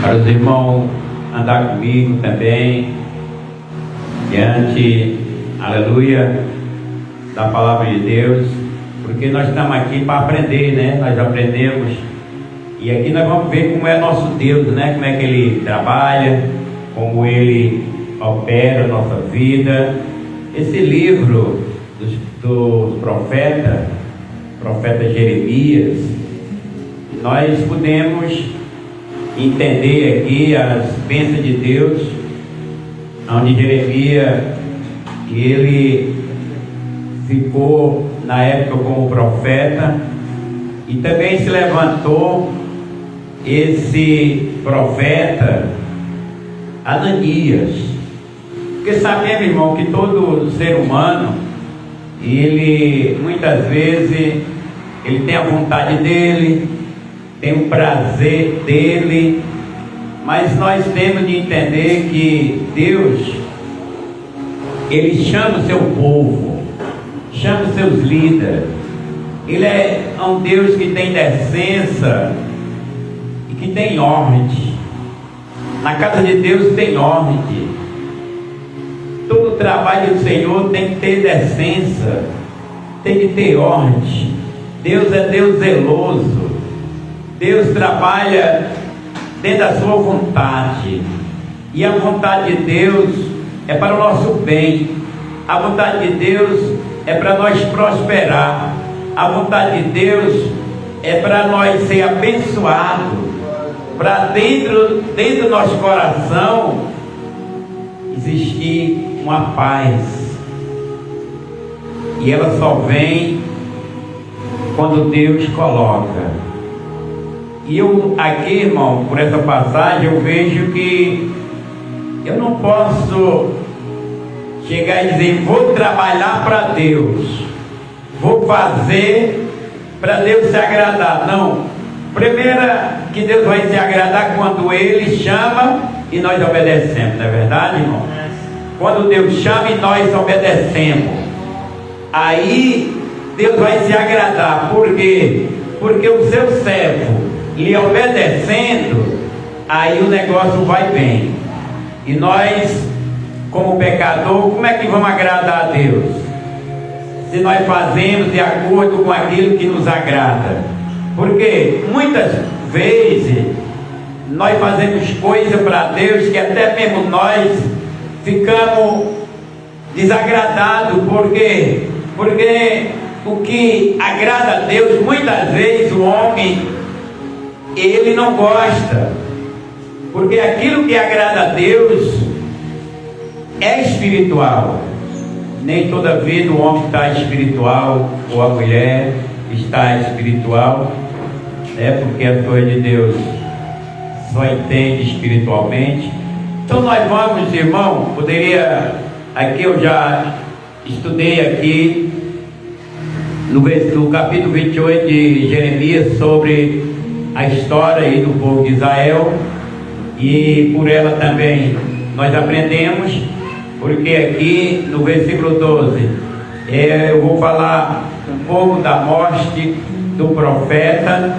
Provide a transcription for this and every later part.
Para os irmãos andar comigo também, diante, aleluia, da palavra de Deus, porque nós estamos aqui para aprender, né? Nós aprendemos, e aqui nós vamos ver como é nosso Deus, né? Como é que Ele trabalha, como Ele opera a nossa vida. Esse livro do profeta Jeremias, nós podemos entender aqui as bênçãos de Deus, onde Jeremias, ele ficou na época como profeta, e também se levantou esse profeta Ananias, porque sabemos, irmão, que todo ser humano, ele muitas vezes ele tem a vontade dele, tem o prazer dele, mas nós temos de entender que Deus, Ele chama o seu povo, chama os seus líderes. Ele é um Deus que tem decência e que tem ordem. Na casa de Deus tem ordem. Todo o trabalho do Senhor tem que ter decência, tem que ter ordem. Deus é Deus zeloso. Deus trabalha dentro da sua vontade, e a vontade de Deus é para o nosso bem. A vontade de Deus é para nós prosperar. A vontade de Deus é para nós ser abençoados, para dentro do nosso coração existir uma paz, e ela só vem quando Deus coloca. E eu aqui, irmão, por essa passagem, eu vejo que eu não posso chegar e dizer, vou trabalhar para Deus, vou fazer para Deus se agradar. Não. Primeiro que Deus vai se agradar quando Ele chama e nós obedecemos, não é verdade, irmão? Quando Deus chama e nós obedecemos, aí Deus vai se agradar. Por quê? Porque o seu servo lhe obedecendo, aí o negócio vai bem. E nós, como pecador, como é que vamos agradar a Deus? Se nós fazemos de acordo com aquilo que nos agrada. Porque muitas vezes nós fazemos coisas para Deus que até mesmo nós ficamos desagradados. Por quê? Porque o que agrada a Deus, muitas vezes o homem ele não gosta, porque aquilo que agrada a Deus é espiritual. Nem toda vez o homem está espiritual, ou a mulher está espiritual, porque as coisas de Deus só entende espiritualmente. Então nós vamos, irmão, aqui eu já estudei aqui no capítulo 28 de Jeremias sobre a história aí do povo de Israel, e por ela também nós aprendemos, porque aqui no versículo 12 eu vou falar um pouco da morte do profeta,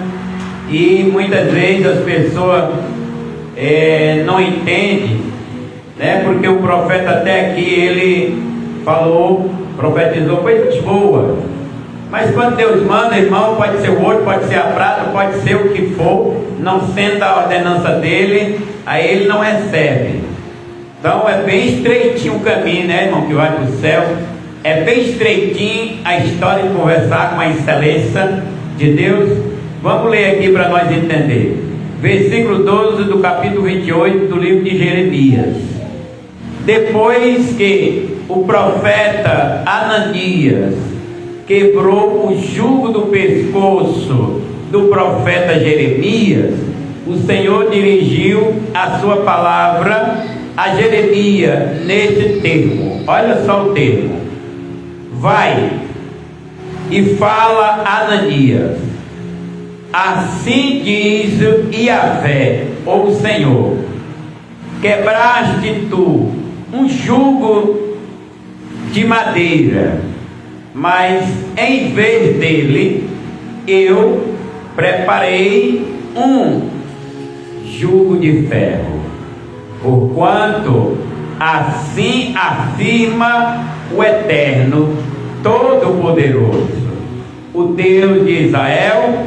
e muitas vezes as pessoas não entendem, né? Porque o profeta até aqui ele falou, profetizou coisas boas. Mas quando Deus manda, irmão, pode ser o ouro, pode ser a prata, pode ser o que for, não sendo a ordenança dele, aí ele não recebe. Então é bem estreitinho o caminho, né, irmão, que vai para o céu. É bem estreitinho a história de conversar com a excelência de Deus. Vamos ler aqui para nós entender. Versículo 12 do capítulo 28 do livro de Jeremias. Depois que o profeta Ananias quebrou o jugo do pescoço do profeta Jeremias, o Senhor dirigiu a sua palavra a Jeremias neste termo. Olha só o termo: vai e fala a Ananias, assim diz Yahvé, ou o Senhor, quebraste tu um jugo de madeira, mas em vez dele eu preparei um jugo de ferro, porquanto assim afirma o Eterno Todo-Poderoso, o Deus de Israel: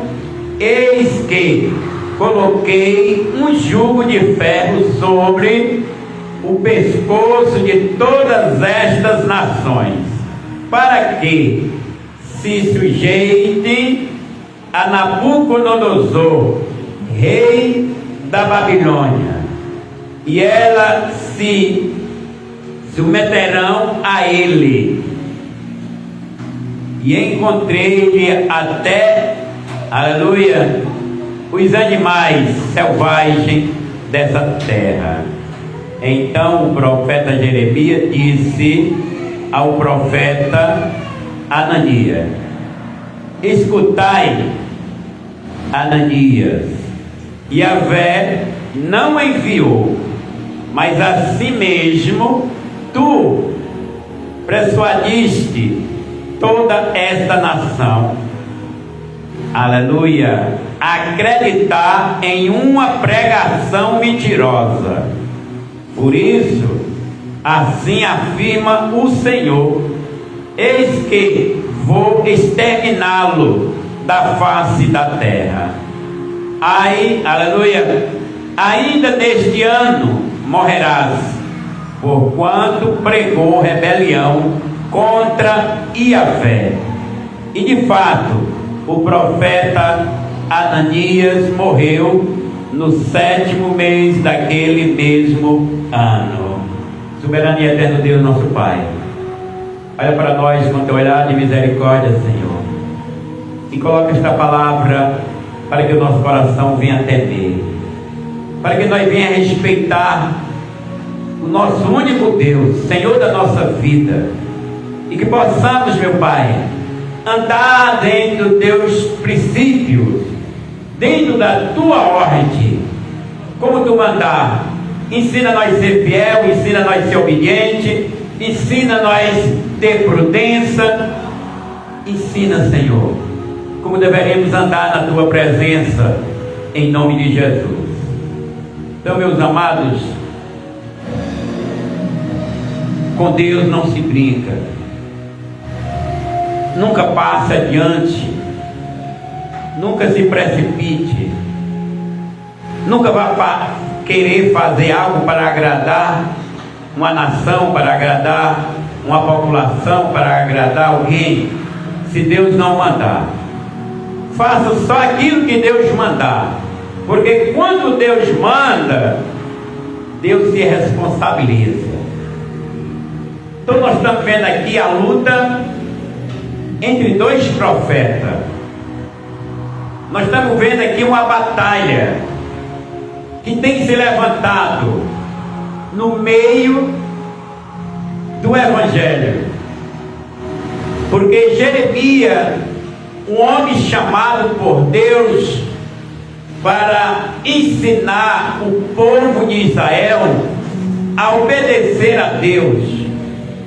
eis que coloquei um jugo de ferro sobre o pescoço de todas estas nações, para que se sujeitem a Nabucodonosor, rei da Babilônia, e elas se submeterão a ele. E encontrei-lhe até, aleluia, os animais selvagens dessa terra. Então o profeta Jeremias disse ao profeta Ananias: escutai, Ananias, Yahvé não enviou, mas a si mesmo tu persuadiste toda esta nação, aleluia, acreditar em uma pregação mentirosa. Por isso, assim afirma o Senhor: eis que vou exterminá-lo da face da terra. Aí, aleluia, ainda neste ano morrerás, porquanto pregou rebelião contra Yahvé. E de fato, o profeta Ananias morreu no 7º mês daquele mesmo ano. Soberania eterno Deus, nosso Pai, olha para nós com teu olhar de misericórdia, Senhor, e coloca esta palavra para que o nosso coração venha temer, para que nós venha respeitar o nosso único Deus, Senhor da nossa vida, e que possamos, meu Pai, andar dentro dos teus princípios, dentro da tua ordem, como tu mandar. Ensina nós a ser fiel, ensina nós a ser obediente, ensina nós a ter prudência, ensina, Senhor, como deveríamos andar na tua presença, em nome de Jesus. Então, meus amados, com Deus não se brinca, nunca passe adiante, nunca se precipite, nunca vá querer fazer algo para agradar uma nação, para agradar uma população, para agradar alguém, se Deus não mandar. Faça só aquilo que Deus mandar, porque quando Deus manda, Deus se responsabiliza. Então nós estamos vendo aqui a luta entre dois profetas. Nós estamos vendo aqui uma batalha que tem se levantado no meio do Evangelho, porque Jeremias, um homem chamado por Deus para ensinar o povo de Israel a obedecer a Deus,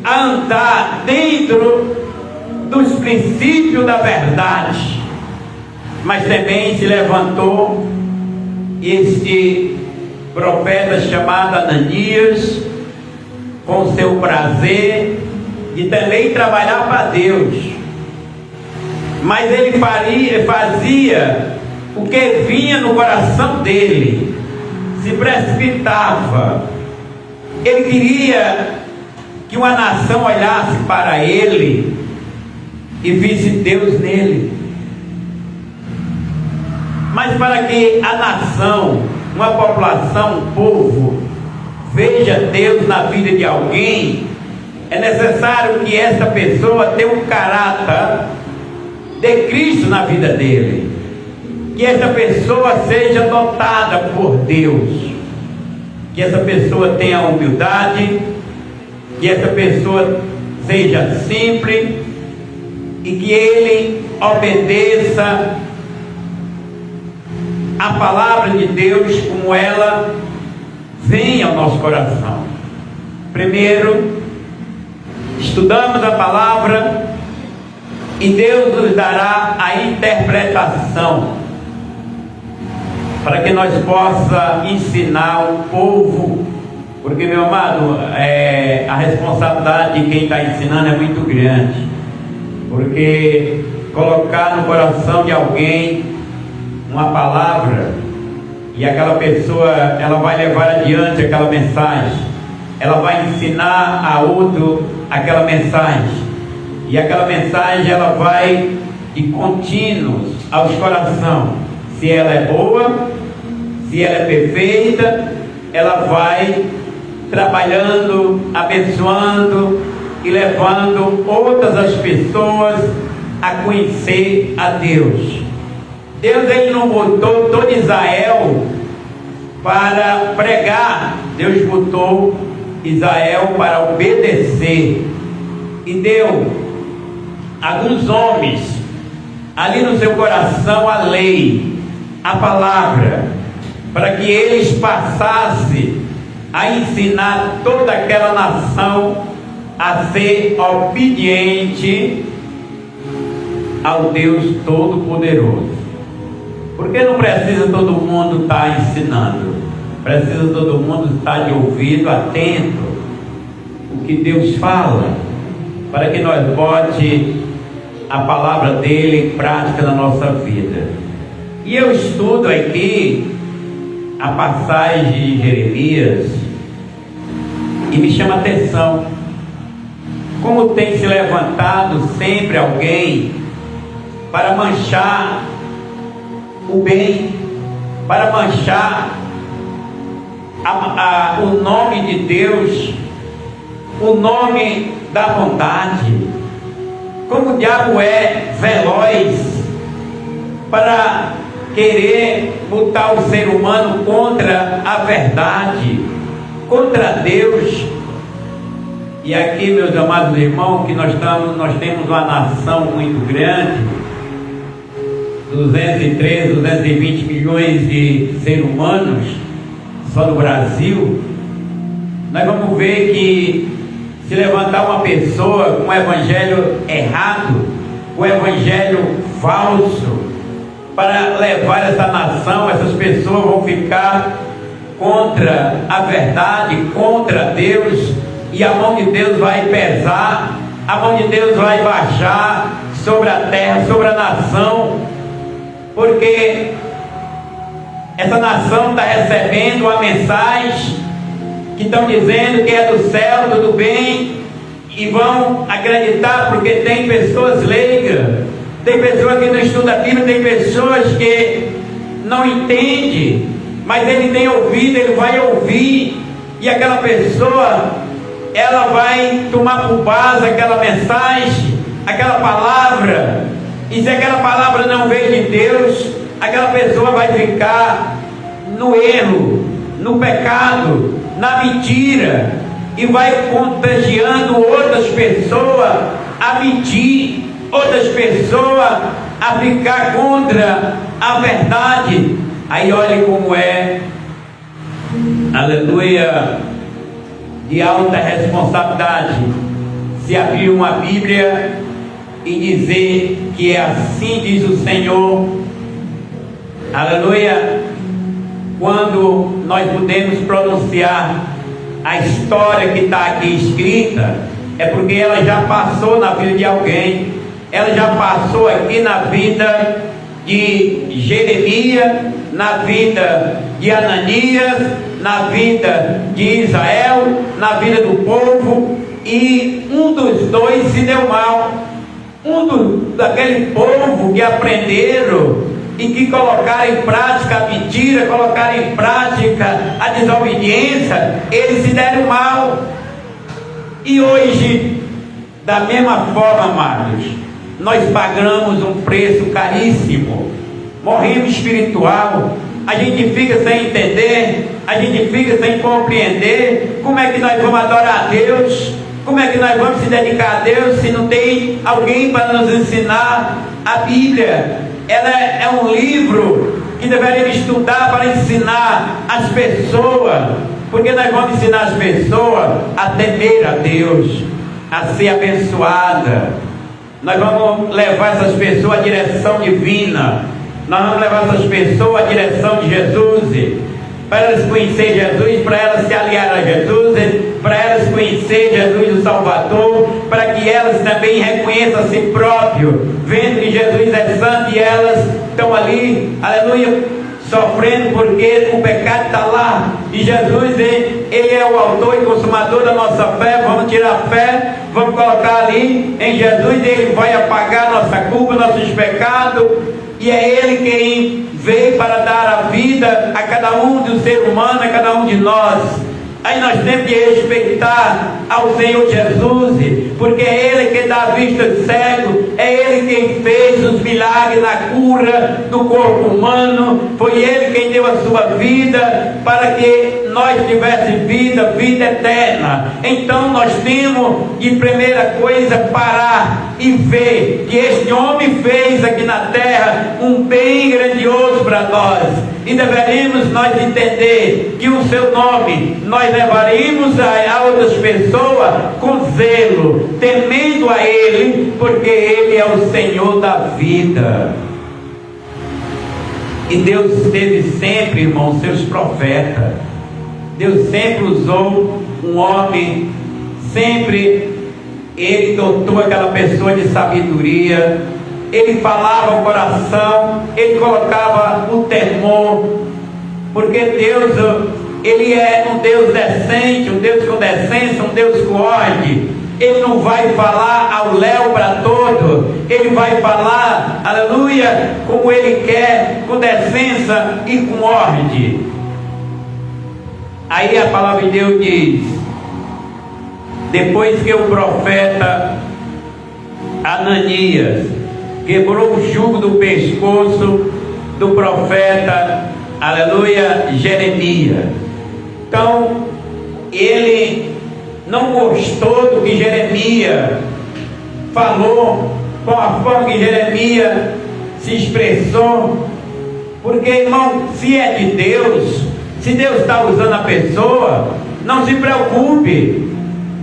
a andar dentro dos princípios da verdade, mas também se levantou este profeta chamado Ananias, com seu prazer de também trabalhar para Deus, mas ele fazia o que vinha no coração dele, se precipitava. Ele queria que uma nação olhasse para ele e visse Deus nele. Mas para que a nação, uma população, um povo, veja Deus na vida de alguém, é necessário que esta pessoa tenha um caráter de Cristo na vida dele, que esta pessoa seja dotada por Deus, que essa pessoa tenha humildade, que essa pessoa seja simples e que ele obedeça a palavra de Deus como ela vem ao nosso coração. Primeiro, estudamos a palavra e Deus nos dará a interpretação. para que nós possa ensinar o povo, porque, meu amado, a responsabilidade de quem está ensinando é muito grande, porque colocar no coração de alguém uma palavra, e aquela pessoa, ela vai levar adiante aquela mensagem, ela vai ensinar a outro aquela mensagem, e aquela mensagem ela vai de contínuo aos corações. Se ela é boa, se ela é perfeita, ela vai trabalhando, abençoando e levando outras as pessoas a conhecer a Deus. Deus, ele não botou todo Israel para pregar, Deus botou Israel para obedecer, e deu alguns homens ali no seu coração a lei, a palavra, para que eles passassem a ensinar toda aquela nação a ser obediente ao Deus Todo-Poderoso. Porque não precisa todo mundo estar ensinando, precisa todo mundo estar de ouvido atento o que Deus fala, para que nós bote a palavra dele em prática na nossa vida. E eu estudo aqui a passagem de Jeremias e me chama a atenção como tem se levantado sempre alguém para manchar o bem, para manchar o nome de Deus, o nome da bondade. Como o diabo é veloz para querer botar o ser humano contra a verdade, contra Deus. E aqui, meus amados irmãos, que nós temos uma nação muito grande, 213, 220 milhões de seres humanos só no Brasil. Nós vamos ver que se levantar uma pessoa com o evangelho errado, com o evangelho falso, para levar essa nação, essas pessoas vão ficar contra a verdade, contra Deus, e a mão de Deus vai pesar, a mão de Deus vai baixar sobre a terra, sobre a nação, porque essa nação está recebendo uma mensagem que estão dizendo que é do céu, tudo bem, e vão acreditar, porque tem pessoas leigas, tem pessoas que não estudam a Bíblia, tem pessoas que não entendem, mas ele tem ouvido, ele vai ouvir, e aquela pessoa, ela vai tomar por base aquela mensagem, aquela palavra, e se aquela palavra não veio de Deus, aquela pessoa vai ficar no erro, no pecado, na mentira, e vai contagiando outras pessoas a mentir, outras pessoas a ficar contra a verdade. Aí olha como é, aleluia, de alta responsabilidade se abrir uma Bíblia e dizer que é assim diz o Senhor, aleluia, quando nós podemos pronunciar a história que está aqui escrita, é porque ela já passou na vida de alguém, ela já passou aqui na vida de Jeremias, na vida de Ananias, na vida de Israel, na vida do povo, e um dos dois se deu mal. Daquele povo que aprenderam e que colocaram em prática a mentira, colocaram em prática a desobediência, eles se deram mal. E hoje, da mesma forma, amados, nós pagamos um preço caríssimo, morremos espiritual, a gente fica sem entender, a gente fica sem compreender como é que nós vamos adorar a Deus, como é que nós vamos se dedicar a Deus se não tem alguém para nos ensinar a Bíblia. Ela é um livro que deveríamos estudar para ensinar as pessoas, porque nós vamos ensinar as pessoas a temer a Deus, a ser abençoada. Nós vamos levar essas pessoas à direção divina, Nós vamos levar essas pessoas à direção de Jesus, para elas conhecer Jesus, para elas se aliar a Jesus, para elas conhecer Jesus o Salvador, para que elas também reconheçam a si próprio, vendo que Jesus é santo e elas estão ali, aleluia, sofrendo porque o pecado está lá, e Jesus, ele é o autor e consumador da nossa fé. Vamos tirar a fé, vamos colocar ali em Jesus, ele vai apagar nossa culpa, nossos pecados, e é ele quem veio para dar a vida a cada um do ser humano, a cada um de nós. Aí nós temos que respeitar ao Senhor Jesus, porque é Ele quem dá a vista cego, é Ele quem fez os milagres na cura do corpo humano, foi Ele quem deu a sua vida para que nós tivéssemos vida eterna. Então nós temos de primeira coisa parar e ver que este homem fez aqui na terra um bem grandioso para nós, e deveríamos nós entender que o seu nome nós levaremos a outras pessoas com zelo, temendo a Ele, porque Ele é o Senhor da vida. E Deus teve sempre, irmãos, seus profetas. Deus sempre usou um homem, sempre Ele dotou aquela pessoa de sabedoria, Ele falava o coração, Ele colocava o temor, porque Deus, Ele é um Deus decente, um Deus com decência, um Deus com ordem. Ele não vai falar ao léu para todo, Ele vai falar, aleluia, como Ele quer, com decência e com ordem. Aí a palavra de Deus diz: depois que o profeta Ananias quebrou o jugo do pescoço do profeta, aleluia, Jeremias. Então, ele não gostou do que Jeremias falou, com a forma que Jeremias se expressou, porque, irmão, se é de Deus, se Deus está usando a pessoa, não se preocupe,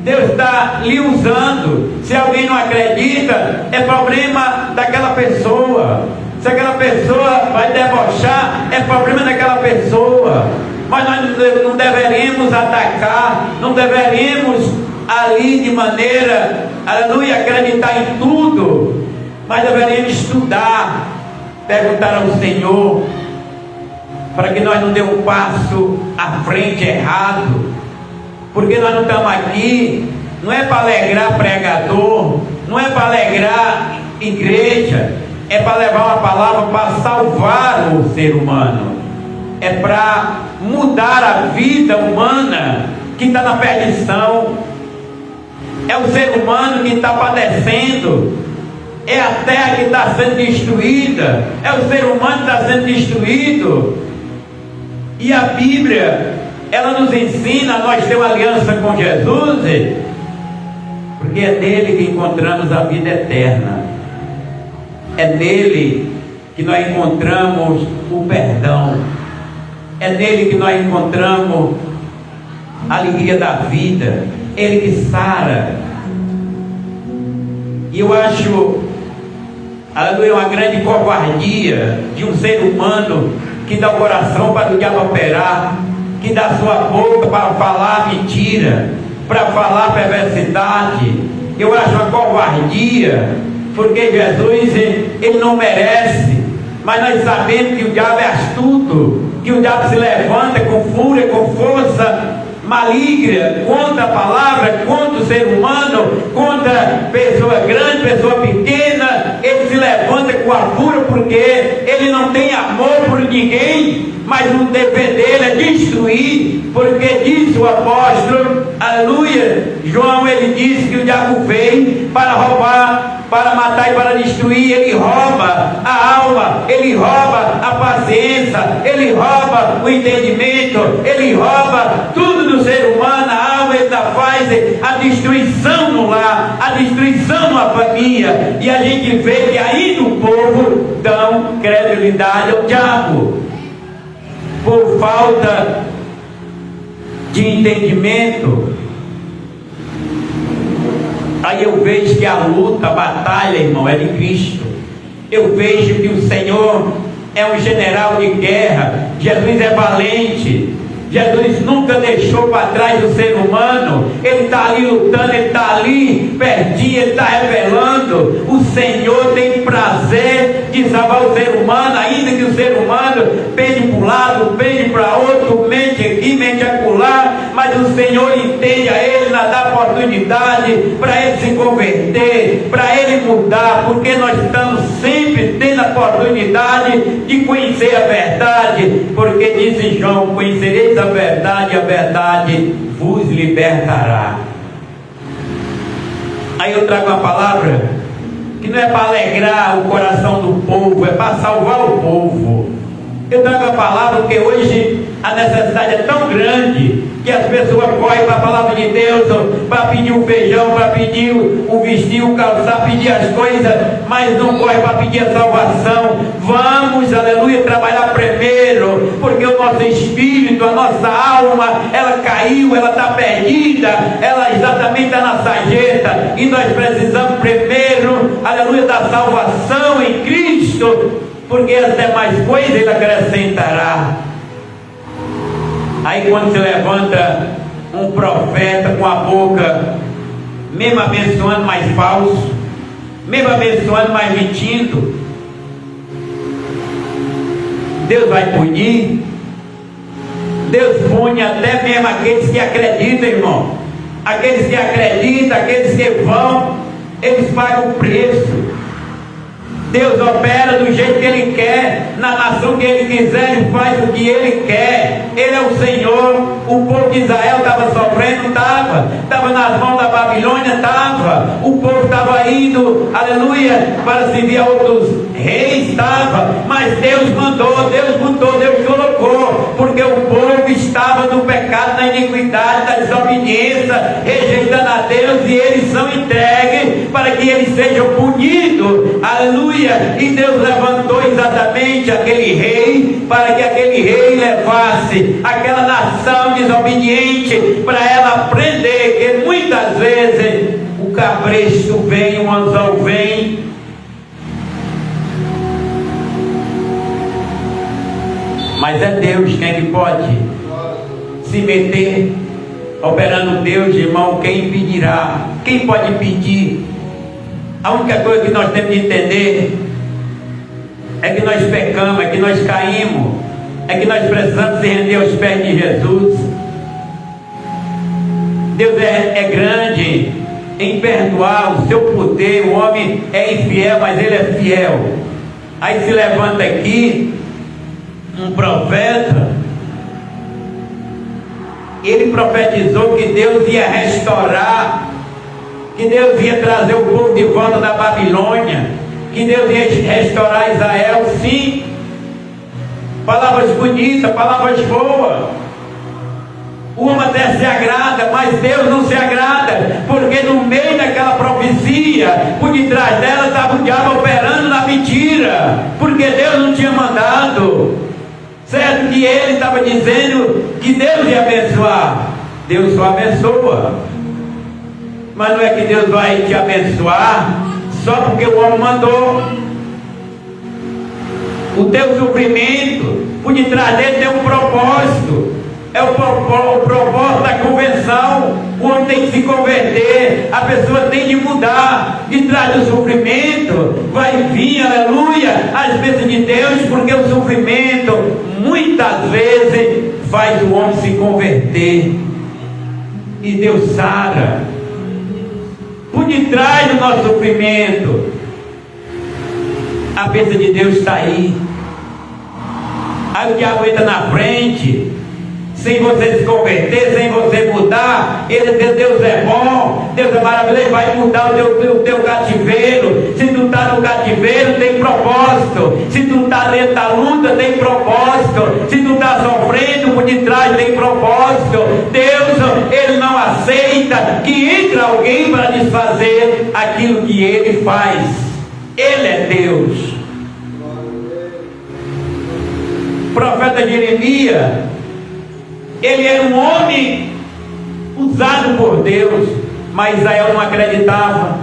Deus está lhe usando. Se alguém não acredita, é problema daquela pessoa. Se aquela pessoa vai debochar, é problema daquela pessoa. Mas nós não deveríamos atacar, não deveríamos ali de maneira, aleluia, acreditar em tudo, mas deveríamos estudar, perguntar ao Senhor, para que nós não demos um passo à frente errado, porque nós não estamos aqui, não é para alegrar pregador, não é para alegrar igreja, é para levar uma palavra para salvar o ser humano, é para mudar a vida humana que está na perdição, é o ser humano que está padecendo, é a terra que está sendo destruída, é o ser humano que está sendo destruído. E a Bíblia, ela nos ensina a nós ter uma aliança com Jesus, porque é nele que encontramos a vida eterna, é nele que nós encontramos o perdão, é nele que nós encontramos a alegria da vida, ele que sara. E eu acho, aleluia, uma grande covardia de um ser humano que dá o coração para o diabo operar, que dá a sua boca para falar mentira, para falar perversidade. Eu acho uma covardia, porque Jesus, ele não merece, mas nós sabemos que o diabo é astuto, que o diabo se levanta com fúria, com força maligna contra a palavra, contra o ser humano, contra pessoa grande, pessoa pequena. Ele se levanta com a fúria porque ele não tem amor por ninguém, mas o dever dele é destruir, porque disse o apóstolo, aleluia, João, ele disse que o diabo veio para roubar, para matar e para destruir. Ele rouba a alma, ele rouba a paciência, ele rouba o entendimento, ele rouba tudo do ser humano. A alma, ele faz a destruição no lar, a destruição na família, e a gente vê que ainda o povo dão credibilidade ao diabo por falta de entendimento. Aí eu vejo que a luta, a batalha, irmão, é de Cristo. Eu vejo que o Senhor, é um general de guerra, Jesus é valente. Jesus nunca deixou para trás o ser humano. Ele está ali lutando, ele está ali pertinho, ele está revelando. O Senhor tem prazer de salvar o ser humano, ainda que o ser humano pende para um lado, pende para outro, mente aqui, mente acolá, mas o Senhor entende a ele, nos dá oportunidade para ele se converter, para ele mudar, porque nós estamos sempre tendo a oportunidade de conhecer a verdade, porque disse João: conhecereis a verdade vos libertará. Aí eu trago uma palavra que não é para alegrar o coração do povo, é para salvar o povo. Eu trago a palavra porque hoje a necessidade é tão grande que as pessoas correm para a palavra de Deus, para pedir o feijão, para pedir o vestir, o calçar, pedir as coisas, mas não correm para pedir a salvação. Vamos, aleluia, trabalhar primeiro, porque o nosso espírito, a nossa alma, ela caiu, ela está perdida, ela exatamente está na sarjeta, e nós precisamos primeiro, aleluia, da salvação em Cristo, porque as demais coisas Ele acrescentará. Aí quando se levanta um profeta com a boca mesmo abençoando, mais falso, mesmo abençoando, mais mentindo, Deus vai punir. Deus pune até mesmo aqueles que acreditam, irmão. Aqueles que acreditam, aqueles que vão, eles pagam o preço. Deus opera do jeito que Ele quer, na nação que Ele quiser, Ele faz o que Ele quer. Ele é o Senhor. O povo de Israel estava sofrendo, estava nas mãos da Babilônia, estava. O povo estava indo, aleluia, para servir a outros reis, estava. Mas Deus mandou, Deus mudou, Deus colocou, porque o povo estava no pecado, na iniquidade, na desobediência, rejeitando a Deus, e eles são entregues para que eles sejam punidos, aleluia. E Deus levantou exatamente aquele rei, para que aquele rei levasse aquela nação desobediente para ela aprender que muitas vezes o cabresto vem, o anzol vem, mas é Deus quem é que pode se meter. Operando Deus, irmão, quem impedirá? Quem pode impedir? A única coisa que nós temos de entender é que nós pecamos, é que nós caímos, é que nós precisamos se render aos pés de Jesus. Deus é grande em perdoar, o seu poder. O homem é infiel, mas Ele é fiel. Aí se levanta aqui um profeta, ele profetizou que Deus ia restaurar, que Deus ia trazer o povo de volta da Babilônia, que Deus ia restaurar Israel. Sim, palavras bonitas, palavras boas. O homem até se agrada, mas Deus não se agrada, porque no meio daquela profecia, por detrás dela estava o diabo operando na mentira, porque Deus não tinha mandado. Certo que ele estava dizendo que Deus ia abençoar. Deus só abençoa, mas não é que Deus vai te abençoar só porque o homem mandou. O teu sofrimento, por detrás dele tem um propósito. É o propósito da conversão. O homem tem que se converter, a pessoa tem de mudar. De trás do sofrimento vai vir, aleluia, as bênçãos de Deus, porque o sofrimento muitas vezes faz o homem se converter, e Deus sara. Por detrás do nosso sofrimento, a bênção de Deus está aí. Aí o diabo entra na frente, sem você se converter, sem você mudar. Ele diz: Deus é bom, Deus é maravilhoso, Ele vai mudar o teu cativeiro. Se tu está no cativeiro, tem propósito. Se tu está dentro da luta, tem propósito. Se tu está sofrendo, por detrás tem propósito. Deus, Ele não aceita que entre alguém para desfazer aquilo que Ele faz. Ele é Deus. O profeta Jeremias, ele era um homem usado por Deus, mas Israel não acreditava,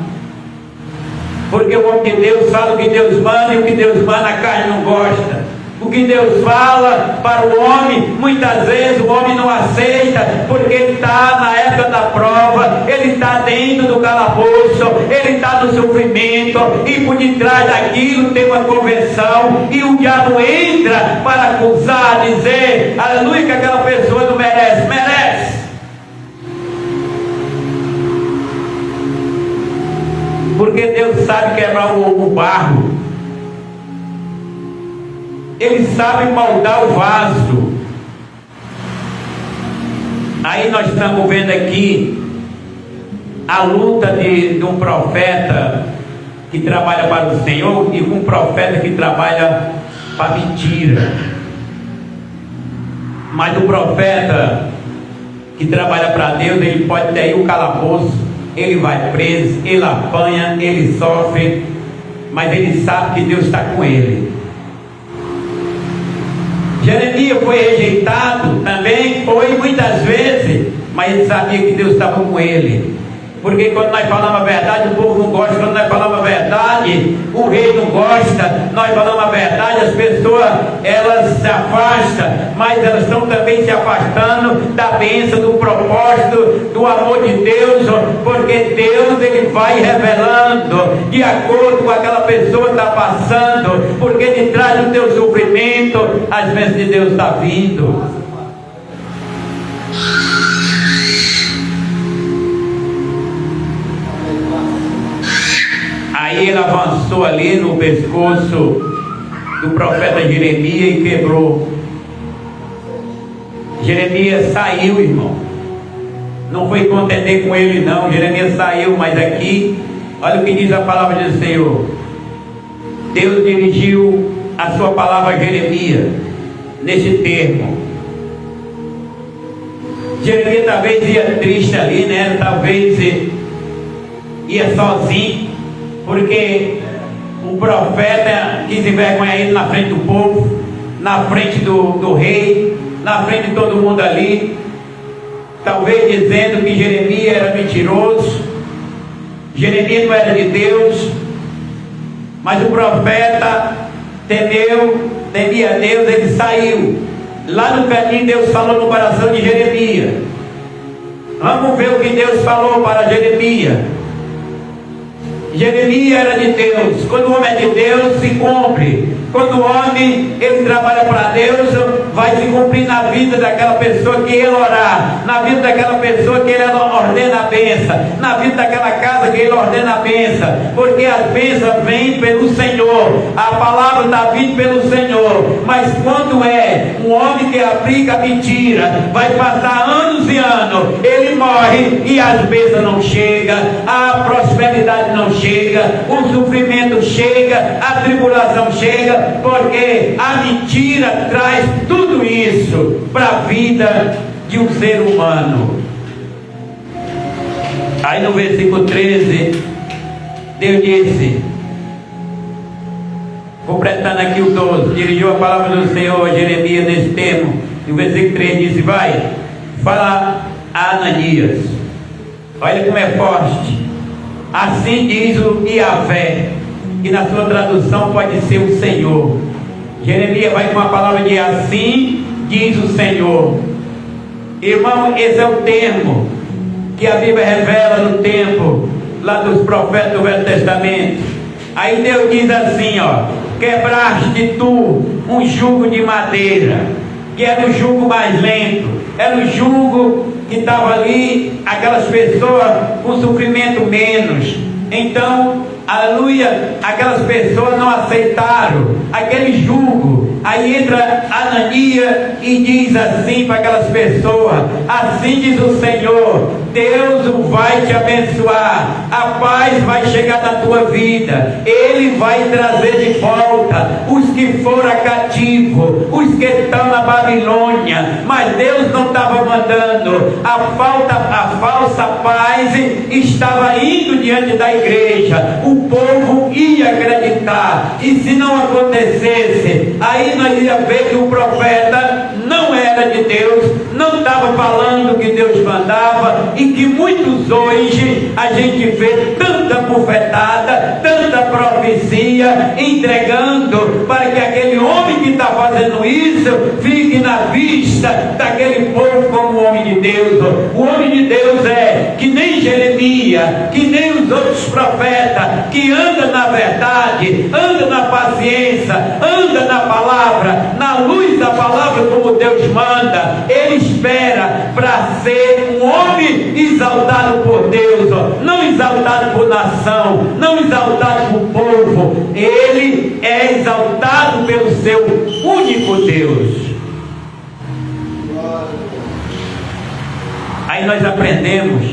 porque o homem de Deus fala o que Deus manda, e o que Deus manda a carne não gosta. O que Deus fala para o homem, muitas vezes o homem não aceita, porque ele está na época da prova, ele está dentro do calabouço, ele está no sofrimento, e por detrás daquilo tem uma convenção, e o diabo entra para acusar, dizer, aleluia, que aquela pessoa não merece. Merece. Porque Deus sabe quebrar o barro. Ele sabe moldar o vaso. Aí nós estamos vendo aqui a luta de um profeta que trabalha para o Senhor e um profeta que trabalha para mentira. Mas o profeta que trabalha para Deus, ele pode ter aí o calabouço, ele vai preso, ele apanha, ele sofre, mas ele sabe que Deus está com ele. Jeremias foi rejeitado também, foi muitas vezes, mas ele sabia que Deus estava com ele. Porque quando nós falamos a verdade, o povo não gosta. Quando nós falamos a verdade, o rei não gosta. Nós falamos a verdade, as pessoas, elas se afastam, mas elas estão também se afastando da bênção, do propósito, do amor de Deus, porque Deus, ele vai revelando de acordo com aquela pessoa que está passando, porque de trás do teu sofrimento, as bênçãos de Deus estão vindo. Aí ele avançou ali no pescoço do profeta Jeremias e quebrou. Jeremias saiu, irmão. Não foi contender com ele não. Jeremias saiu, mas aqui, olha o que diz a palavra do Senhor. Deus dirigiu a sua palavra a Jeremias nesse termo. Jeremias talvez ia triste ali, né? Talvez ia sozinho, porque o profeta quis envergonhar ele na frente do povo, na frente do rei, na frente de todo mundo ali, talvez dizendo que Jeremias era mentiroso, Jeremias não era de Deus. Mas o profeta temia a Deus, ele saiu. Lá no caminho Deus falou no coração de Jeremias. Vamos ver o que Deus falou para Jeremias. Jeremias era de Deus. Quando o homem é de Deus, se cumpre. Quando o homem, ele trabalha para Deus, vai se cumprir na vida daquela pessoa que ele orar, na vida daquela pessoa que ele ordena a bênção, na vida daquela casa que ele ordena a bênção, porque as bênçãos vêm pelo Senhor, a palavra está vindo pelo Senhor. Mas quando é um homem que aplica mentira, vai passar anos e anos, ele morre e as bênçãos não chegam, a prosperidade não chega, o sofrimento chega, a tribulação chega, porque a mentira traz tudo isso para a vida de um ser humano. Aí no versículo 13, Deus disse, completando aqui o 12, dirigiu a palavra do Senhor a Jeremias nesse termo, e o versículo 3 disse, vai, fala a Ananias. Olha como é forte. Assim diz o Yahvé, que na sua tradução pode ser o Senhor. Jeremias vai com a palavra de assim diz o Senhor. Irmão, esse é o termo que a Bíblia revela no tempo lá dos profetas do Velho Testamento. Aí Deus diz assim, ó, quebraste tu um jugo de madeira, que era o jugo mais lento, era o jugo que estava ali, aquelas pessoas com sofrimento menos. Então, aleluia, aquelas pessoas não aceitaram aquele jugo. Aí entra Ananias e diz assim para aquelas pessoas, assim diz o Senhor, Deus vai te abençoar, a paz vai chegar na tua vida, Ele vai trazer de volta os que foram cativos, os que estão na Babilônia. Mas Deus não estava mandando, a falsa paz estava indo diante da igreja, o povo ia acreditar, e se não acontecesse, aí nós ia ver que o profeta não era de Deus, não estava falando o que Deus mandava, e que muitos hoje a gente vê tanta bufetada, tanta profecia entregando para que aquele homem que está fazendo isso, fique na vista daquele povo como o homem de Deus. O homem de Deus é que nem Jeremias, que nem os outros profetas, que anda na verdade, anda na paciência, anda na palavra, na luz da palavra como Deus manda. Ele espera para ser um homem exaltado por Deus, não exaltado por nação, não exaltado por povo. Ele é exaltado pelo seu único Deus. Aí nós aprendemos,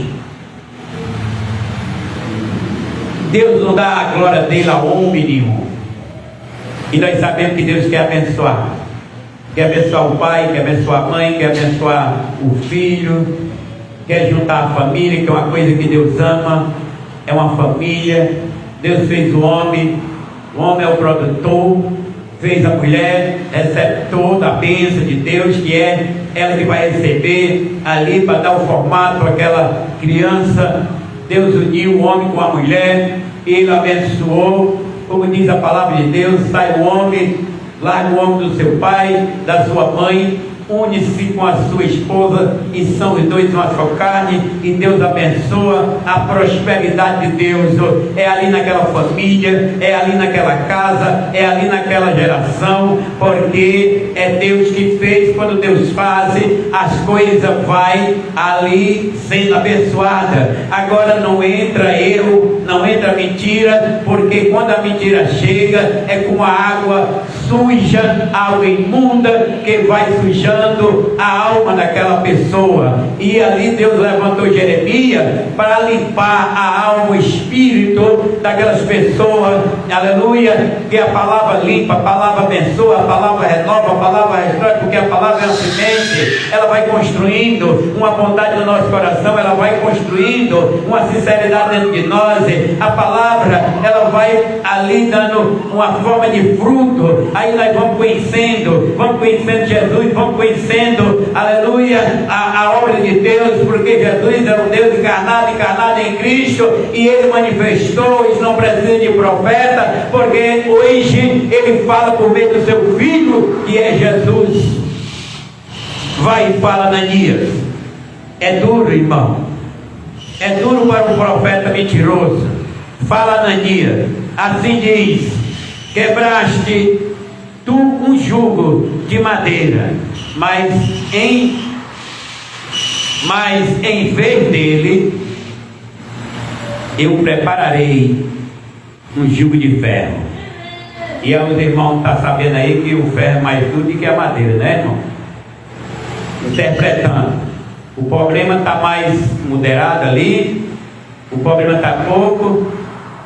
Deus não dá a glória dele a homem nenhum. E nós sabemos que Deus quer abençoar. Quer abençoar o pai, quer abençoar a mãe, quer abençoar o filho, quer juntar a família, que é uma coisa que Deus ama, é uma família. Deus fez o homem é o produtor, fez a mulher, receptor da bênção de Deus, que é ela que vai receber ali para dar o formato àquela criança. Deus uniu o homem com a mulher, ele abençoou, como diz a palavra de Deus, sai o homem, larga o homem do seu pai, da sua mãe, une-se com a sua esposa e são os dois uma só carne, e Deus abençoa. A prosperidade de Deus é ali naquela família, é ali naquela casa, é ali naquela geração, porque é Deus que fez. Quando Deus faz, as coisas vai ali sendo abençoada. Agora não entra erro, não entra mentira, porque quando a mentira chega é como a água suja, água imunda que vai sujando a alma daquela pessoa. E ali Deus levantou Jeremias para limpar a alma, o espírito daquelas pessoas, aleluia, que a palavra limpa, a palavra abençoa, a palavra renova, a palavra restaura, porque a palavra é uma semente, ela vai construindo uma bondade no nosso coração, ela vai construindo uma sinceridade dentro de nós. A palavra, ela vai ali dando uma forma de fruto. Aí nós vamos conhecendo Jesus, vamos conhecendo, aleluia, a obra de Deus, porque Jesus é o Deus encarnado em Cristo, e Ele manifestou. Isso não precisa de profeta, porque hoje Ele fala por meio do seu Filho, que é Jesus. Vai e fala, Ananias. É duro, irmão, é duro para um profeta mentiroso. Fala, Ananias, assim diz: quebraste tu um jugo de madeira, mas em vez dele eu prepararei um jugo de ferro. E aí os irmãos estão sabendo aí que o ferro é mais duro do que a madeira, né, irmão? Interpretando, o problema está mais moderado ali, o problema está pouco,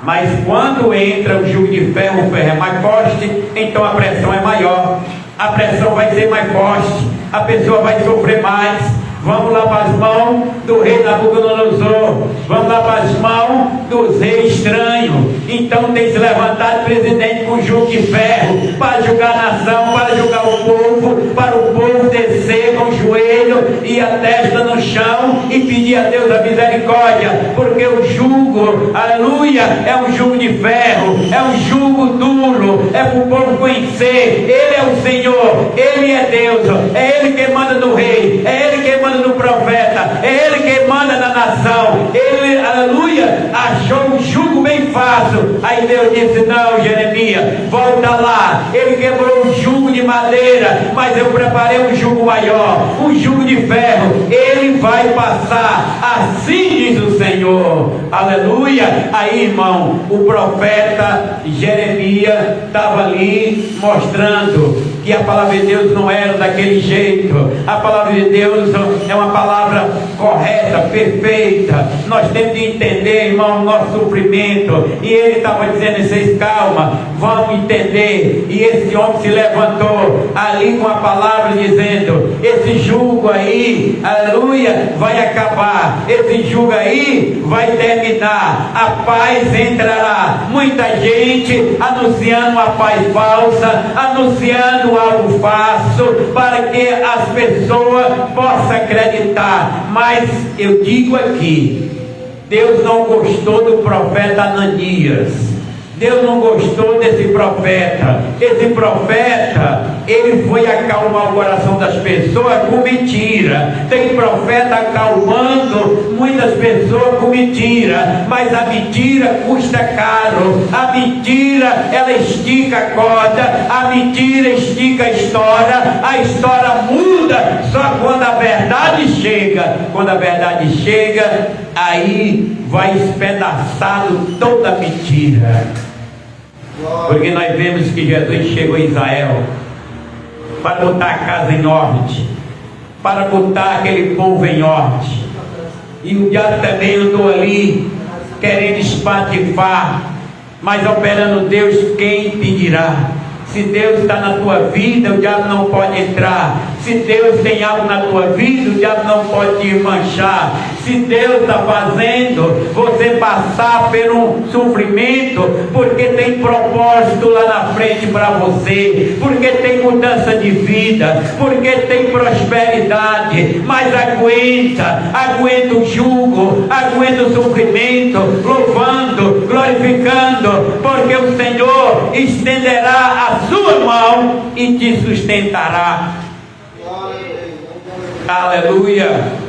mas quando entra o jugo de ferro, o ferro é mais forte, então a pressão é maior, a pressão vai ser mais forte, a pessoa vai sofrer mais. Vamos lá para as mãos do rei Nabucodonosor, vamos lá para as mãos dos reis estranhos. Então tem se levantado presidente com jugo de ferro para julgar a nação, para julgar o povo, para o povo descer com o joelho e a testa no chão e pedir a Deus a misericórdia, porque o jugo, aleluia, é um jugo de ferro, é um jugo duro, é para o povo conhecer. Ele é o Senhor, Ele é Deus, é Ele que manda no rei, é Ele que manda no profeta, é Ele que manda na nação. Ele, aleluia, achou um jugo bem fácil. Aí Deus disse: não, Jeremias, volta lá. Ele quebrou um jugo de madeira, mas eu preparei um jugo maior, um jugo de ferro. Ele vai passar, assim diz o Senhor, aleluia. Aí, irmão, o profeta Jeremias estava ali mostrando que a palavra de Deus não era daquele jeito. A palavra de Deus é uma palavra correta, perfeita. Nós temos de entender, irmão, o nosso sofrimento. E ele estava dizendo: vocês calma, vamos entender. E esse homem se levantou ali com a palavra dizendo: esse jugo aí, aleluia, vai acabar. Esse jugo aí vai terminar. A paz entrará. Muita gente anunciando uma paz falsa, anunciando algo falso, para que as pessoas possam acreditar. Mas eu digo aqui, Deus não gostou do profeta Ananias. Deus não gostou desse profeta. Esse profeta, ele foi acalmar o coração das pessoas com mentira. Tem profeta acalmando muitas pessoas com mentira, mas a mentira custa caro. A mentira, ela estica a corda, a mentira estica a história muda só quando a verdade chega. Quando a verdade chega, aí vai espedaçado toda a mentira. Porque nós vemos que Jesus chegou em Israel para botar a casa em ordem, para botar aquele povo em ordem. E o diabo também andou ali querendo espatifar, mas operando Deus, quem impedirá? Se Deus está na tua vida, o diabo não pode entrar. Se Deus tem algo na tua vida, o diabo não pode te manchar. Se Deus está fazendo você passar por um sofrimento, porque tem propósito lá na frente para você, porque tem mudança de vida, porque tem prosperidade, mas aguenta o jugo, aguenta o sofrimento, louvando, glorificando, porque o Senhor estenderá a sua mão e te sustentará. Aleluia.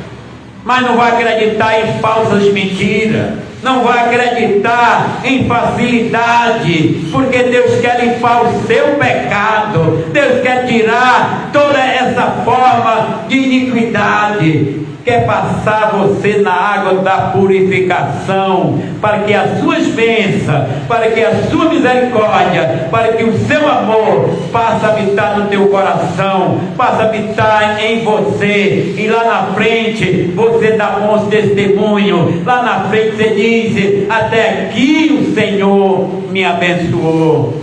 Mas não vai acreditar em falsas mentiras, não vai acreditar em facilidade, porque Deus quer limpar o seu pecado, Deus quer tirar toda essa forma de iniquidade, quer passar você na água da purificação, para que as suas bênçãos, para que a sua misericórdia, para que o seu amor passe a habitar no teu coração, passe a habitar em você, e lá na frente você dá bons testemunhos, lá na frente você diz: até aqui o Senhor me abençoou.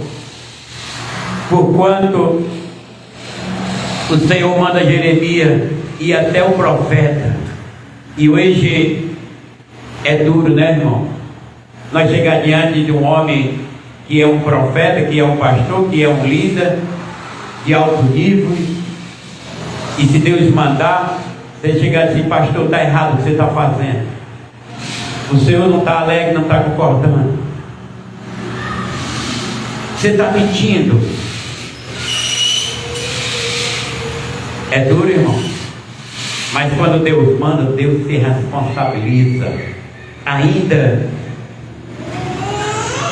Porquanto o Senhor manda Jeremias e até o profeta. E hoje é duro, né, irmão? Nós chegar diante de um homem que é um profeta, que é um pastor, que é um líder de alto nível, e se Deus mandar, você chegar assim: pastor, está errado o que você está fazendo, o Senhor não está alegre, não está concordando, você está mentindo. É duro, irmão. Mas quando Deus manda, Deus se responsabiliza. Ainda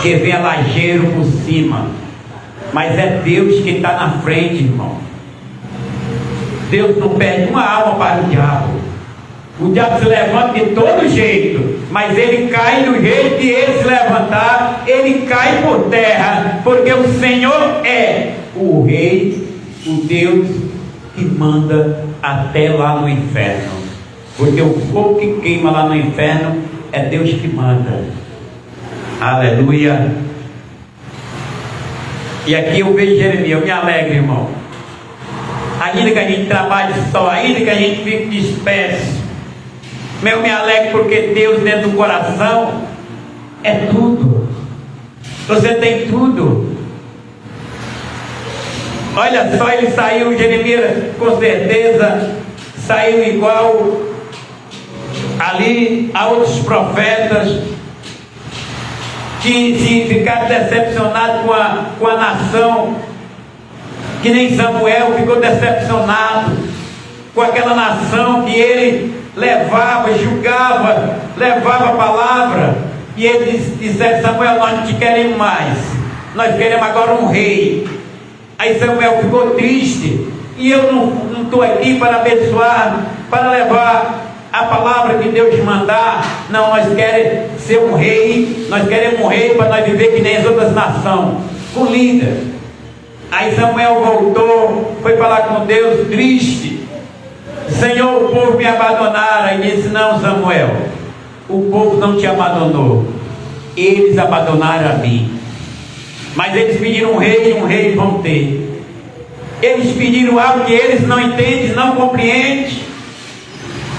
que venha lajeiro por cima, mas é Deus que está na frente, irmão. Deus não perde uma alma para o diabo. O diabo se levanta de todo jeito, mas ele cai do jeito que ele se levantar, ele cai por terra, porque o Senhor é o Rei, o Deus que manda até lá no inferno, porque o fogo que queima lá no inferno é Deus que manda. Aleluia. E aqui eu vejo Jeremias, eu me alegro, irmão. Ainda que a gente trabalhe só, ainda que a gente fique disperso, eu me alegro, porque Deus dentro do coração é tudo. Você tem tudo. Olha só, ele saiu, Jeremias com certeza saiu igual ali a outros profetas que se ficaram decepcionados com a nação, que nem Samuel ficou decepcionado com aquela nação que ele levava, julgava, levava a palavra, e ele disse: Samuel, nós não te queremos mais, nós queremos agora um rei. Aí Samuel ficou triste, e eu não estou aqui para abençoar, para levar a palavra que Deus mandar. Não, nós queremos ser um rei, nós queremos um rei para nós viver que nem as outras nações, com líder. Aí Samuel voltou, foi falar com Deus triste: Senhor, o povo me abandonaram. Aí disse: não, Samuel, o povo não te abandonou, eles abandonaram a mim. Mas eles pediram um rei, e um rei vão ter. Eles pediram algo que eles não entendem, não compreendem,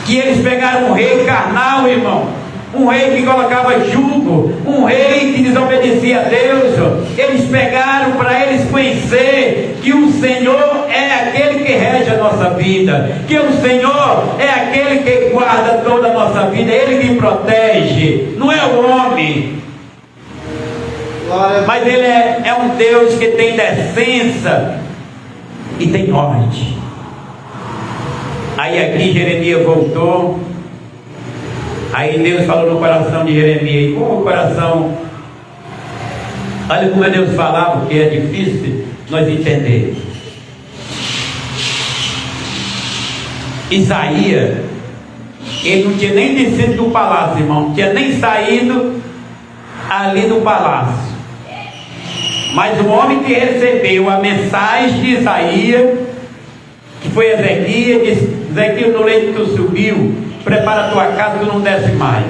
que eles pegaram um rei carnal, irmão, um rei que colocava jugo, um rei que desobedecia a Deus. Eles pegaram para eles conhecer que o Senhor é aquele que rege a nossa vida, que o Senhor é aquele que guarda toda a nossa vida, Ele que protege, não é o homem. Mas Ele é um Deus que tem decência e tem ordem. Aí aqui Jeremias voltou. Aí Deus falou no coração de Jeremias. E como o coração, olha como Deus falava, porque é difícil nós entender. Isaías, ele não tinha nem descido do palácio, irmão, não tinha nem saído ali do palácio. Mas o homem que recebeu a mensagem de Isaías, que foi Ezequias, disse: Ezequias, no leito que tu subiu, prepara a tua casa, tu não desce mais.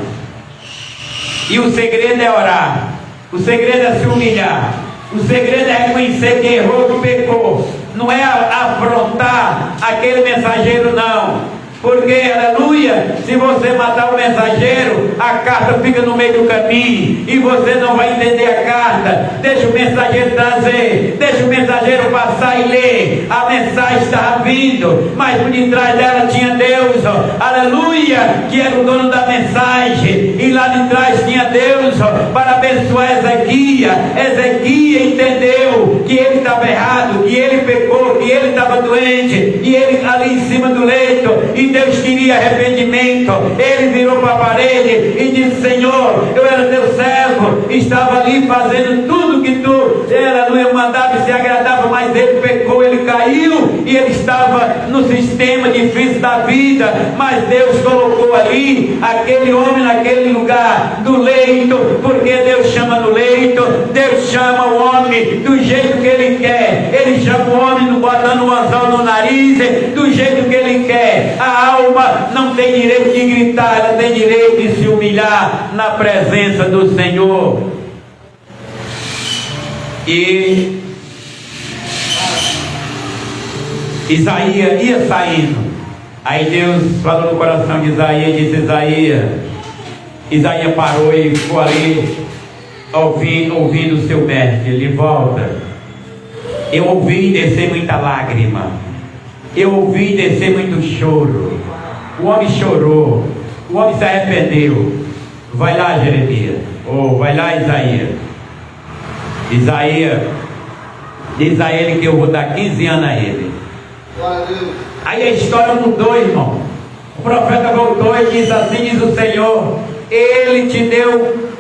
E o segredo é orar, o segredo é se humilhar, o segredo é reconhecer que errou, que pecou. Não é afrontar aquele mensageiro, não. Porque, aleluia, se você matar o mensageiro, a carta fica no meio do caminho e você não vai entender a carta. Deixa o mensageiro trazer, deixa o mensageiro passar e ler. A mensagem estava vindo, mas por detrás dela tinha Deus, aleluia, que era o dono da mensagem. E lá de trás tinha Deus para abençoar Ezequias. Ezequias entendeu que ele estava errado, que ele pecou, que ele estava doente, e ele ali em cima do leito, e Deus queria arrependimento. Ele virou para a parede e disse: Senhor, eu era teu servo, estava ali fazendo tudo que tu, aleluia, mandava e se agradava, mas ele pecou, ele caiu, e ele estava no sistema difícil da vida. Mas Deus colocou ali aquele homem naquele lugar do leito, porque Deus chama no leito, Deus chama o homem do jeito que ele quer. Ele chama o homem botando um anzol no nariz, do jeito que ele quer. A alma não tem direito de gritar, ela tem direito de se humilhar na presença do Senhor. E Isaías ia saindo. Aí Deus falou no coração de Isaías e disse: Isaías parou e ficou ali ouvindo o seu mestre. Ele volta. Eu ouvi descer muita lágrima, eu ouvi descer muito choro. O homem chorou, o homem se arrependeu. Vai lá, Jeremias, vai lá, Isaías, diz a ele que eu vou dar 15 anos a ele. Aí a história mudou, irmão. O profeta voltou e disse assim: diz o Senhor, ele te deu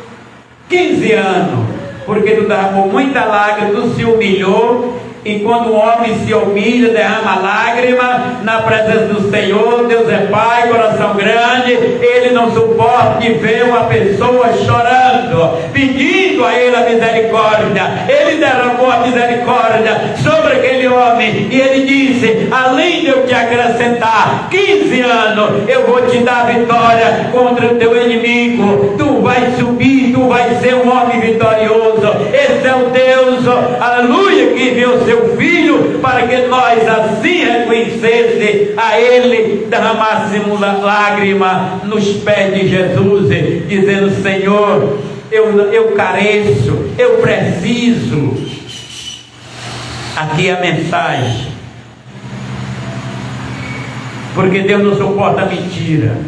15 anos, porque tu derramou muita lágrima, tu se humilhou. E quando o homem se humilha, derrama lágrima na presença do Senhor, Deus é Pai, coração grande, Ele não suporta de ver uma pessoa chorando, pedindo a Ele a misericórdia. Ele derramou a misericórdia sobre aquele homem, e Ele disse: além de eu te acrescentar 15 anos, eu vou te dar vitória contra o teu inimigo. Tu vais subir, tu vais ser um homem vitorioso. Esse é o Deus, aleluia, que enviou seu Filho para que nós assim reconhecesse a Ele, derramássemos lágrima nos pés de Jesus, dizendo: Senhor, eu careço, eu preciso. Aqui é a mensagem, porque Deus não suporta mentira,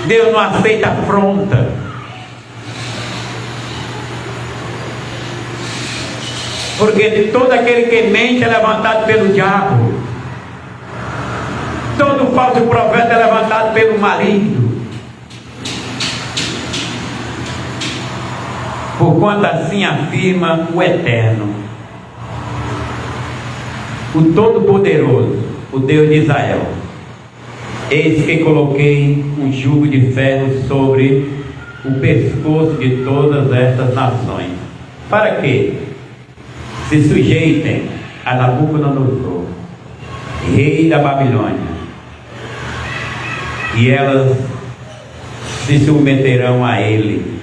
Deus não aceita afronta. Porque todo aquele que mente é levantado pelo diabo, todo falso profeta é levantado pelo maligno. Porquanto assim afirma o Eterno, o Todo-Poderoso, o Deus de Israel: eis que coloquei um jugo de ferro sobre o pescoço de todas estas nações. Para quê? Se sujeitem a Nabucodonosor, rei da Babilônia, e elas se submeterão a ele.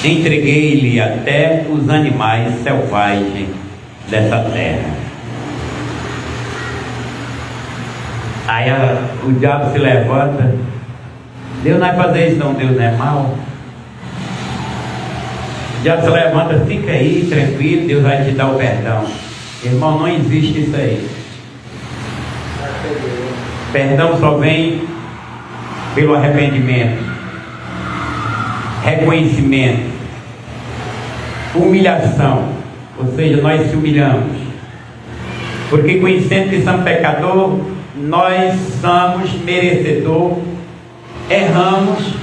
Entreguei-lhe até os animais selvagens dessa terra. Aí o diabo se levanta: Deus não vai fazer isso não, Deus não é mau. O diabo se levanta: fica aí tranquilo, Deus vai te dar o perdão. Irmão, não existe isso aí. Perdão só vem pelo arrependimento. reconhecimento, humilhação, ou seja, nós se humilhamos, porque conhecendo que somos pecador, nós somos merecedor, erramos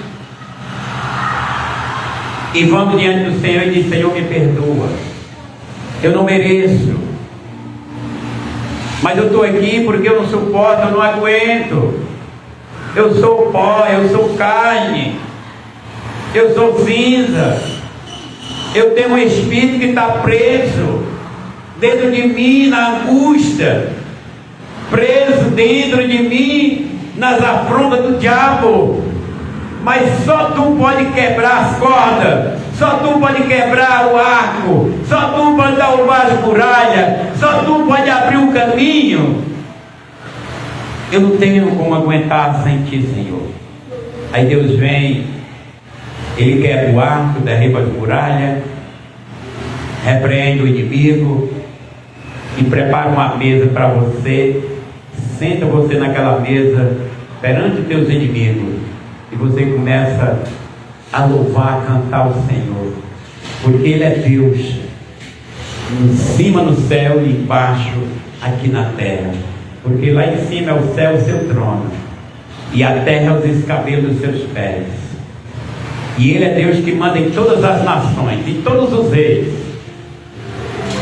e vamos diante do Senhor e diz: Senhor, me perdoa, eu não mereço, mas eu estou aqui porque eu não suporto, eu não aguento, eu sou pó, eu sou carne, eu sou cinza, eu tenho um espírito que está preso dentro de mim na angústia, preso dentro de mim nas afrontas do diabo, mas só tu pode quebrar as cordas, só tu pode quebrar o arco, só tu pode derrubar as muralhas, só tu pode abrir o caminho. Eu não tenho como aguentar sem ti, Senhor. Aí Deus vem, Ele quebra o arco, derriba as muralhas, repreende o inimigo e prepara uma mesa para você. Senta você naquela mesa perante os teus inimigos e você começa a louvar, a cantar o Senhor, porque Ele é Deus, em cima no céu e embaixo aqui na terra, porque lá em cima é o céu, o seu trono, e a terra é os escabelos dos seus pés, e Ele é Deus que manda em todas as nações, em todos os reis,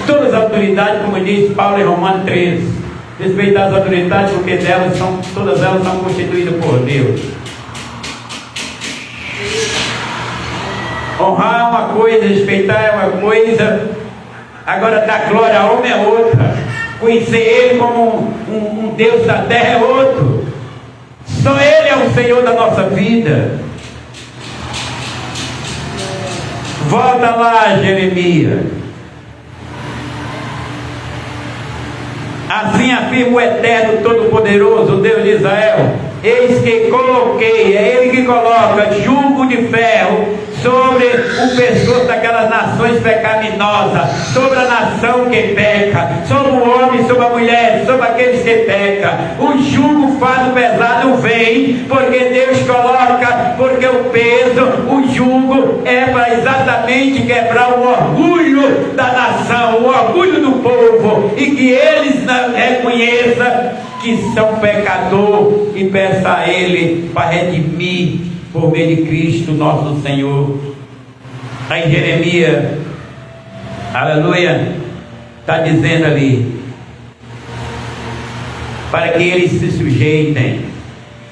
todas as autoridades, como diz Paulo em Romanos 13, respeitar as autoridades, porque todas elas são constituídas por Deus. Honrar é uma coisa, respeitar é uma coisa, agora dar glória a homem é outra, conhecer Ele como um Deus da terra é outro. Só Ele é o Senhor da nossa vida. Volta lá, Jeremias. Assim afirma o Eterno Todo-Poderoso, o Deus de Israel: eis que coloquei, é Ele que coloca jugo de ferro sobre o pescoço daquelas nações pecaminosas, sobre a nação que peca, sobre o homem, sobre a mulher, sobre aqueles que pecam. O jugo, fardo pesado vem, porque Deus coloca, porque o peso, o jugo é para exatamente quebrar o orgulho da nação, o orgulho do povo, e que eles reconheçam que são pecador e peça a Ele para redimir por meio de Cristo nosso Senhor. Está em Jeremias, aleluia, está dizendo ali, para que eles se sujeitem.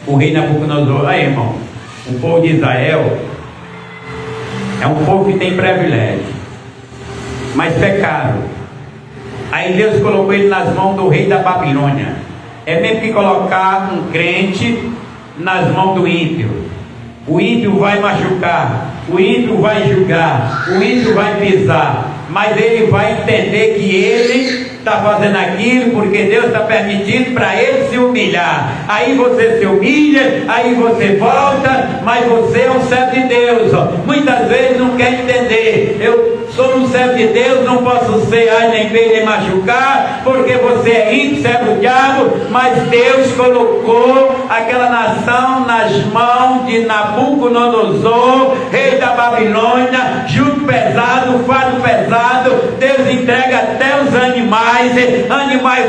O rei Nabucodonosor, aí irmão, o povo de Israel é um povo que tem privilégio, mas pecaram. Aí Deus colocou ele nas mãos do rei da Babilônia. É mesmo que colocar um crente nas mãos do ímpio. O ímpio vai machucar, o ímpio vai julgar, o ímpio vai pisar, mas ele vai entender que ele está fazendo aquilo porque Deus está permitindo para ele se humilhar. Aí você se humilha, aí você volta, mas você é um servo de Deus. Muitas vezes não quer entender. Eu sou um servo de Deus, não posso ser ai nem bem nem machucar, porque você é ímpio, servo do diabo. Mas Deus colocou aquela nação nas mãos de Nabucodonosor, rei da Babilônia, jugo pesado, fardo pesado. Deus entrega até os animais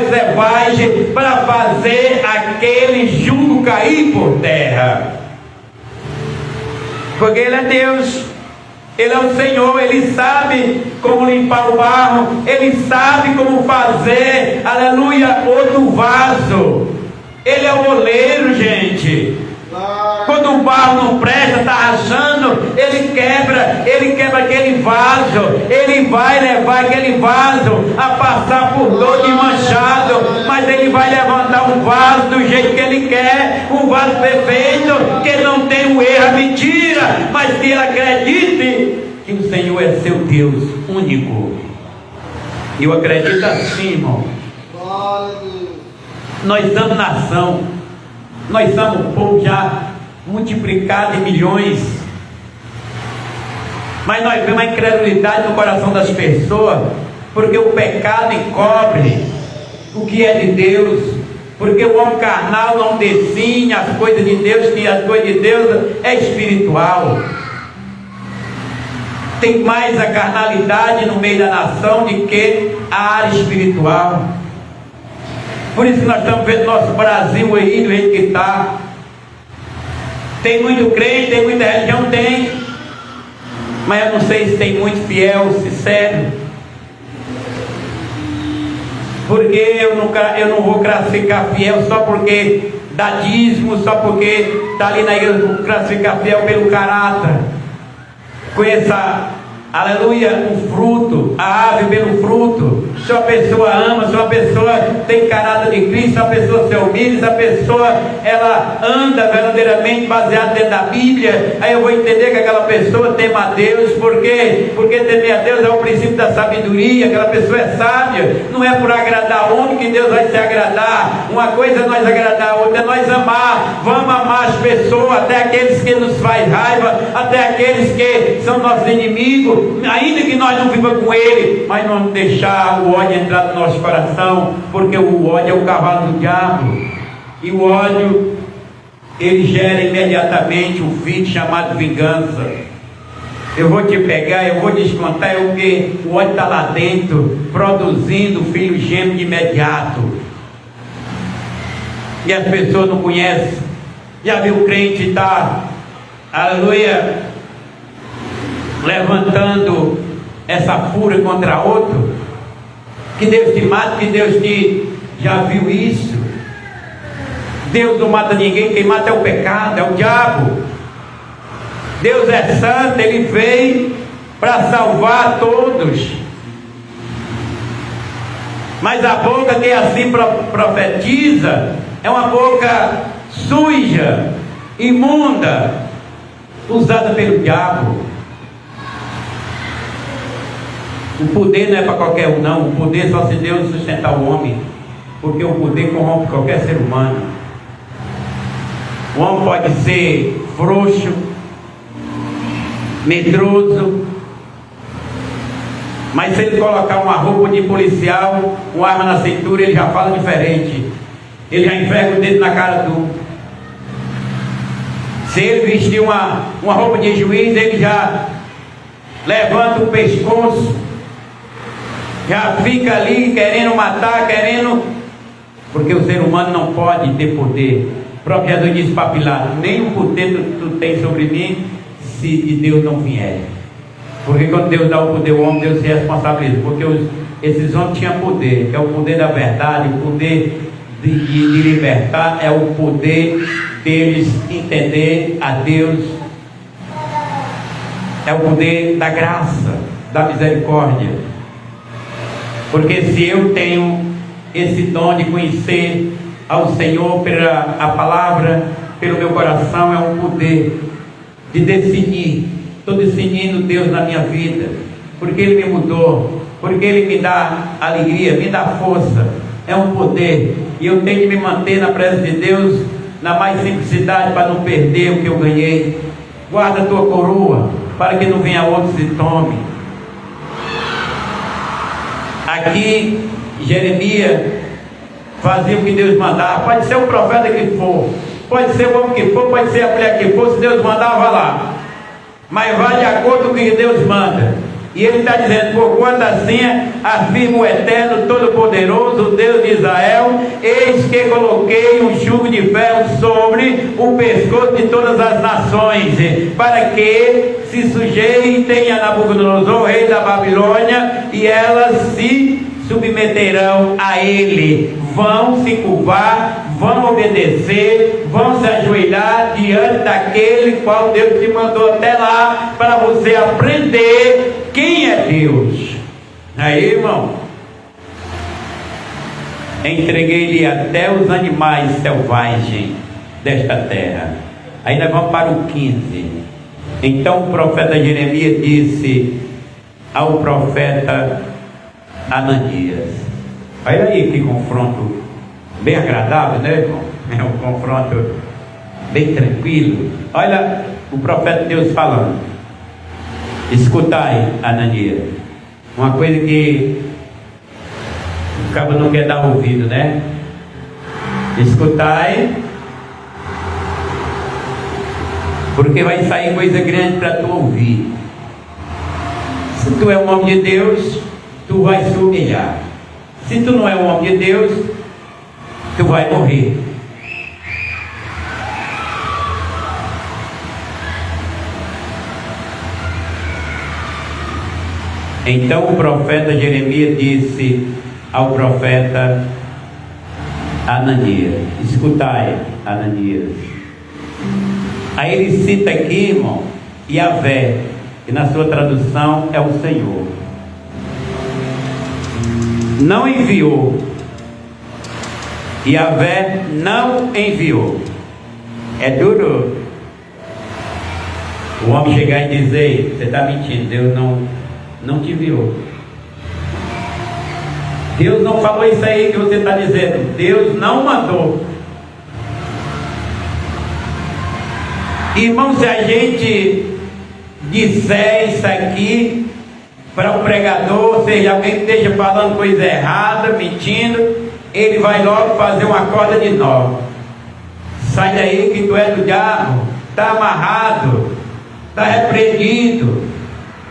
selvagens, para fazer aquele jugo cair por terra, porque Ele é Deus, Ele é o Senhor, Ele sabe como limpar o barro, Ele sabe como fazer, aleluia, outro vaso. Ele é o oleiro, gente. Quando o barro não presta, está rachando, Ele quebra aquele vaso. Ele vai levar aquele vaso a passar por dor de manchado, mas Ele vai levantar um vaso do jeito que Ele quer, um vaso perfeito, que não tem um erro, a mentira, mas que ele acredite que o Senhor é seu Deus único. E eu acredito assim, irmão. Nós somos nação, nós somos um povo já multiplicado em milhões, mas nós vemos a incredulidade no coração das pessoas, porque o pecado encobre o que é de Deus, porque o homem carnal não define as coisas de Deus, que as coisas de Deus é espiritual. Tem mais a carnalidade no meio da nação do que a área espiritual. Por isso que nós estamos vendo nosso Brasil aí do jeito que está. Tem muito crente, tem muita religião, tem. Mas eu não sei se tem muito fiel, sincero. Porque eu não vou classificar fiel só porque dá dízimo, só porque está ali na igreja. Vou classificar fiel pelo caráter. Conheça, aleluia, o fruto, a ave pelo fruto. Se uma pessoa ama, se uma pessoa tem caráter de Cristo, se uma pessoa se humilha, se a pessoa ela anda verdadeiramente baseada dentro da Bíblia, aí eu vou entender que aquela pessoa teme a Deus. Por quê? Porque temer a Deus é o princípio da sabedoria. Aquela pessoa é sábia. Não é por agradar o homem que Deus vai se agradar. Uma coisa é nós agradar, a outra é nós amar. Vamos amar as pessoas, até aqueles que nos faz raiva, até aqueles que são nossos inimigos, ainda que nós não vivamos com ele, mas não deixar o ódio entrar no nosso coração, porque o ódio é o cavalo do diabo, e o ódio ele gera imediatamente um fim chamado vingança. Eu vou te pegar, eu vou descontar, porque o ódio está lá dentro, produzindo filho gêmeo de imediato, e as pessoas não conhecem. Já viu o crente estar, aleluia, levantando essa fúria contra outro? Que Deus te mata, que Deus te... Já viu isso? Deus não mata ninguém, quem mata é o pecado, é o diabo. Deus é santo, ele veio para salvar todos. Mas a boca que assim profetiza é uma boca suja, imunda, usada pelo diabo. O poder não é para qualquer um, não. O poder só se Deus sustentar o homem, porque o poder corrompe qualquer ser humano. O homem pode ser frouxo, medroso, mas se ele colocar uma roupa de policial, uma arma na cintura, ele já fala diferente. Ele já enverga o dedo na cara do... Se ele vestir uma roupa de juiz, ele já levanta o pescoço, já fica ali querendo matar, querendo... Porque o ser humano não pode ter poder. O próprio Jesus disse para Pilato: nem o poder tu tem sobre mim, se de Deus não vier. Porque quando Deus dá o poder ao homem, Deus se responsabiliza. Porque esses homens tinham poder, que é o poder da verdade, o poder de libertar, é o poder deles entender a Deus, é o poder da graça, da misericórdia. Porque se eu tenho esse dom de conhecer ao Senhor pela a palavra, pelo meu coração, é um poder de decidir. Estou decidindo Deus na minha vida, porque Ele me mudou, porque Ele me dá alegria, me dá força. É um poder, e eu tenho que me manter na presença de Deus na mais simplicidade, para não perder o que eu ganhei. Guarda a tua coroa, para que não venha outro se tome. Aqui Jeremias fazia o que Deus mandava. Pode ser o profeta que for, pode ser o homem que for, pode ser a mulher que for, se Deus mandar, vá lá, mas vai de acordo com o que Deus manda. E ele está dizendo: porquanto assim afirma o Eterno Todo-Poderoso, o Deus de Israel, eis que coloquei um jugo de ferro sobre o pescoço de todas as nações, para que se sujeitem a Nabucodonosor, rei da Babilônia, e elas se submeterão a ele, vão se curvar, vão obedecer, vão se ajoelhar diante daquele qual Deus te mandou até lá, para você aprender quem é Deus. Aí, irmão, entreguei-lhe até os animais selvagens desta terra. Aí nós vamos para o 15. Então o profeta Jeremias disse ao profeta Ananias. Olha aí que confronto bem agradável, né, irmão? É um confronto bem tranquilo. Olha o profeta de Deus falando: escutai, Ananias. Uma coisa que o cabo não quer dar ouvido, né? Escutai, porque vai sair coisa grande para tu ouvir. Se tu é um homem de Deus, tu vai se humilhar. Se tu não é um homem de Deus, tu vai morrer. Então o profeta Jeremias disse ao profeta Ananias: escutai, Ananias. Aí ele cita aqui, irmão, Yahvé, que na sua tradução é o Senhor. Não enviou. Yahvé não enviou. É duro o homem chegar e dizer: você está mentindo, Deus não te enviou. Deus não falou isso aí que você está dizendo. Deus não mandou. Irmão, se a gente disser isso aqui para o pregador, ou seja, alguém que esteja falando coisa errada, mentindo, ele vai logo fazer uma corda de nó. Sai daí que tu é do diabo, está amarrado, está repreendido.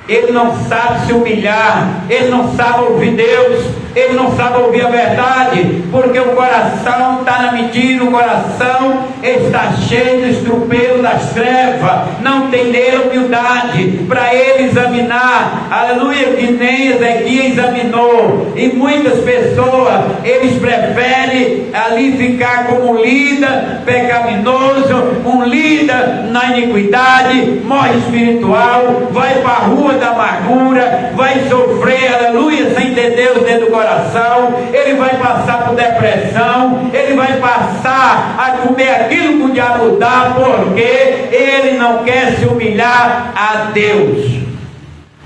Ele não sabe se humilhar, ele não sabe ouvir Deus, ele não sabe ouvir a verdade, porque o coração está na mentira, o coração está cheio do estrupelo das trevas, não tem nele humildade para ele examinar, aleluia, que nem Ezequias examinou. E muitas pessoas, eles preferem ali ficar como um líder pecaminoso, um líder na iniquidade, morre espiritual, vai para a rua da amargura, vai sofrer, aleluia, sem ter Deus dentro do coração, ele vai passar por depressão, ele vai passar a comer aquilo que o diabo dá, porque ele não quer se humilhar a Deus,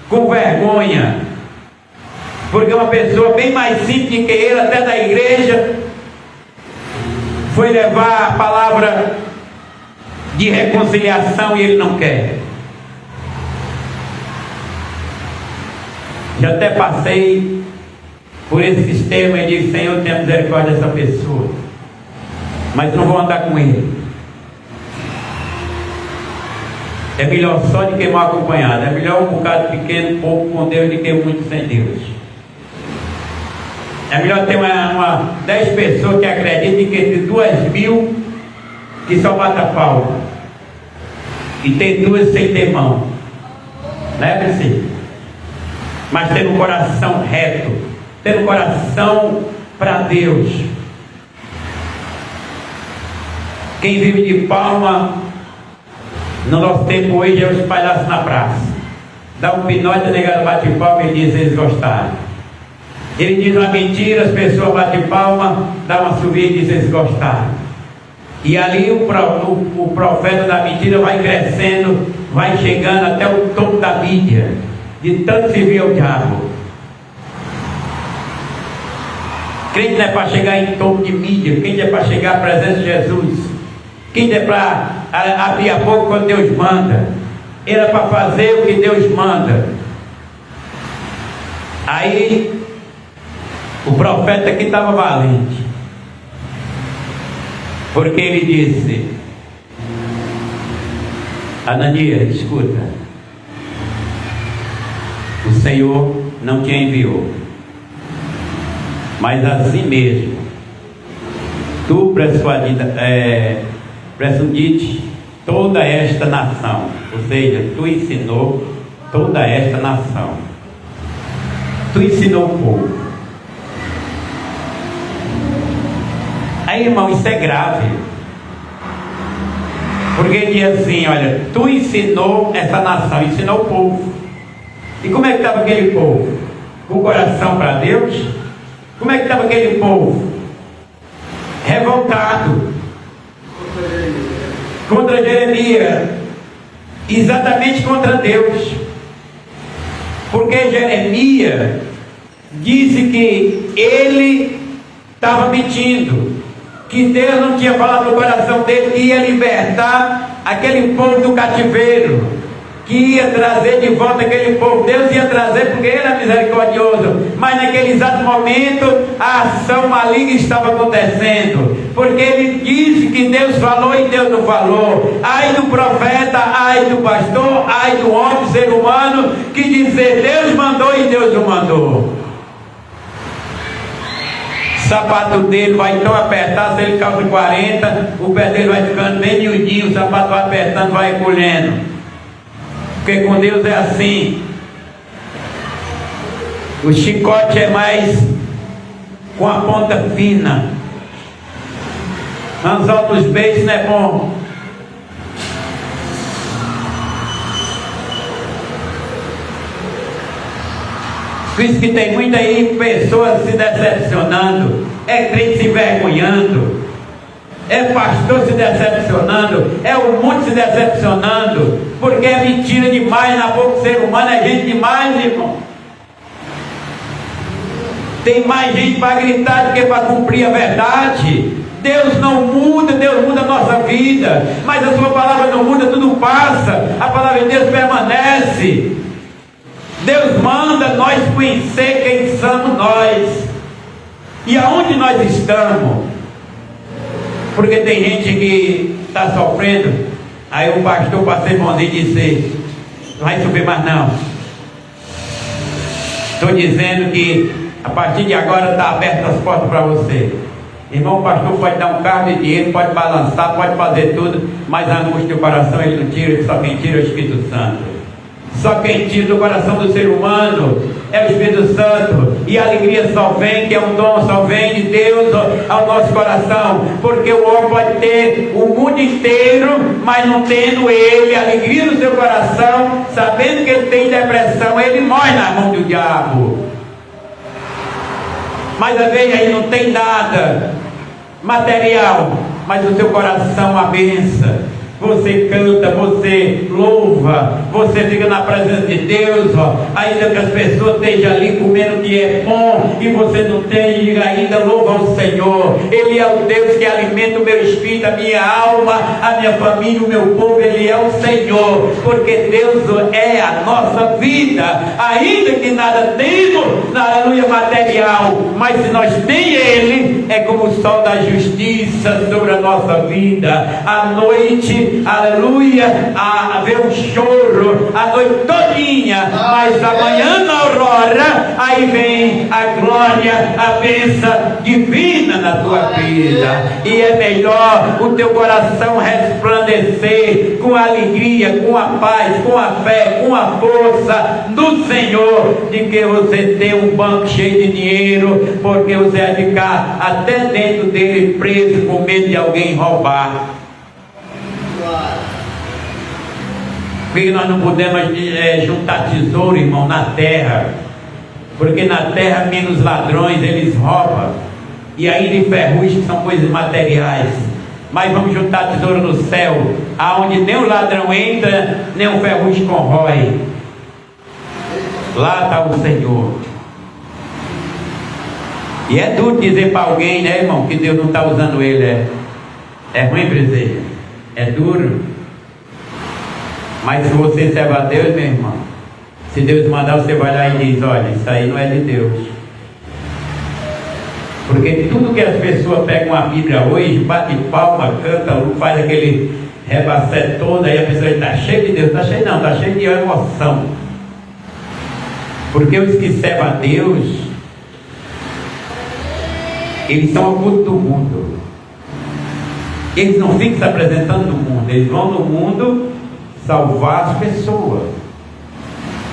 com vergonha, porque uma pessoa bem mais simples que ele, até da igreja, foi levar a palavra de reconciliação e ele não quer. Já até passei por esse sistema e disse: Senhor, tenha misericórdia dessa pessoa, mas não vou andar com ele. É melhor só de queimar acompanhado. É melhor um bocado pequeno, pouco com Deus, do que muito sem Deus. É melhor ter 10 pessoas que acreditam que ter 2.000 que só bata pau, e ter 2 sem ter mão. Lembre-se. Mas ter um coração reto, ter um coração para Deus. Quem vive de palma no nosso tempo hoje é os palhaços na praça. Dá um pinote, a negada bate palma e diz: eles gostaram. Ele diz uma mentira, as pessoas batem palma, dá uma subida e diz: eles gostaram. E ali o profeta da mentira vai crescendo, vai chegando até o topo da mídia, de tanto servir ao diabo. Crente não é para chegar em topo de mídia, crente é para chegar à presença de Jesus, crente é para abrir a boca quando Deus manda, ele é para fazer o que Deus manda. Aí o profeta aqui estava valente, porque ele disse: Ananias, escuta, o Senhor não te enviou, mas assim mesmo tu persuadiste toda esta nação, ou seja, tu ensinou toda esta nação, tu ensinou o povo. Aí, irmão, isso é grave, porque ele diz assim: olha, tu ensinou essa nação, ensinou o povo. E como é que estava aquele povo? Com o coração para Deus? Como é que estava aquele povo? Revoltado contra Jeremias, exatamente contra Deus, porque Jeremias disse que ele estava mentindo, que Deus não tinha falado no coração dele que ia libertar aquele povo do cativeiro, que ia trazer de volta aquele povo. Deus ia trazer porque ele é misericordioso, mas naquele exato momento a ação maligna estava acontecendo, porque ele disse que Deus falou e Deus não falou. Ai do profeta, ai do pastor, ai do homem, ser humano, que dizer Deus mandou e Deus não mandou. O sapato dele vai tão apertado, se ele calça 40, o pé dele vai ficando bem miudinho, o sapato vai apertando, vai encolhendo. Porque com Deus é assim. O chicote é mais com a ponta fina. Anzol dos beijos não é bom. Por isso que tem muita aí pessoas se decepcionando, é crente se envergonhando, é pastor se decepcionando, é o mundo se decepcionando, porque é mentira demais na boca do ser humano, é gente demais, irmão. Tem mais gente para gritar do que para cumprir a verdade. Deus não muda, Deus muda a nossa vida, mas a sua palavra não muda, tudo passa, a palavra de Deus permanece. Deus manda nós conhecer quem somos nós e aonde nós estamos, porque tem gente que está sofrendo, aí o pastor passa a bonzinho e disse: não vai sofrer mais não, estou dizendo que a partir de agora está abertas as portas para você. Irmão, o pastor pode dar um carro de dinheiro, pode balançar, pode fazer tudo, mas a angústia do coração ele não tira, só quem tira é o Espírito Santo. Só quem tira do coração do ser humano é o Espírito Santo. E a alegria só vem, que é um dom, só vem de Deus ao nosso coração. Porque o homem pode ter o mundo inteiro, mas não tendo ele, a alegria no seu coração, sabendo que ele tem depressão, ele morre na mão do diabo. Mas às vezes aí não tem nada material, mas o seu coração uma benção. Você canta, você louva, você fica na presença de Deus, ainda que as pessoas estejam ali comendo o que é bom e você não tem, e ainda louva ao Senhor. Ele é o Deus que alimenta o meu espírito, a minha alma, a minha família, o meu povo. Ele é o Senhor, porque Deus é a nossa vida, ainda que nada temos, aleluia, material, mas se nós temos Ele, é como o sol da justiça sobre a nossa vida. À noite, aleluia, haver um choro a noite todinha, mas amanhã na aurora, aí vem a glória, a bênção divina na tua vida. E é melhor o teu coração resplandecer com a alegria, com a paz, com a fé, com a força do Senhor, de que você ter um banco cheio de dinheiro, porque você vai ficar até dentro dele preso com medo de alguém roubar. Porque nós não podemos juntar tesouro, irmão, na terra, porque na terra menos ladrões, eles roubam, e ainda em ferrugem, que são coisas materiais. Mas vamos juntar tesouro no céu, aonde nem o ladrão entra, nem o ferrugem corrói. Lá está o Senhor. E é duro dizer para alguém, né, irmão, que Deus não está usando ele. É ruim dizer, é duro. Mas se você serve a Deus, meu irmão, se Deus mandar, você vai lá e diz: olha, isso aí não é de Deus. Porque tudo que as pessoas pegam a Bíblia hoje, bate palma, canta, faz aquele rebacé todo, aí a pessoa está cheia de Deus. Está cheio não, está cheio de emoção. Porque os que servem a Deus, eles são ao culto do mundo. Eles não ficam se apresentando no mundo, eles vão no mundo salvar as pessoas,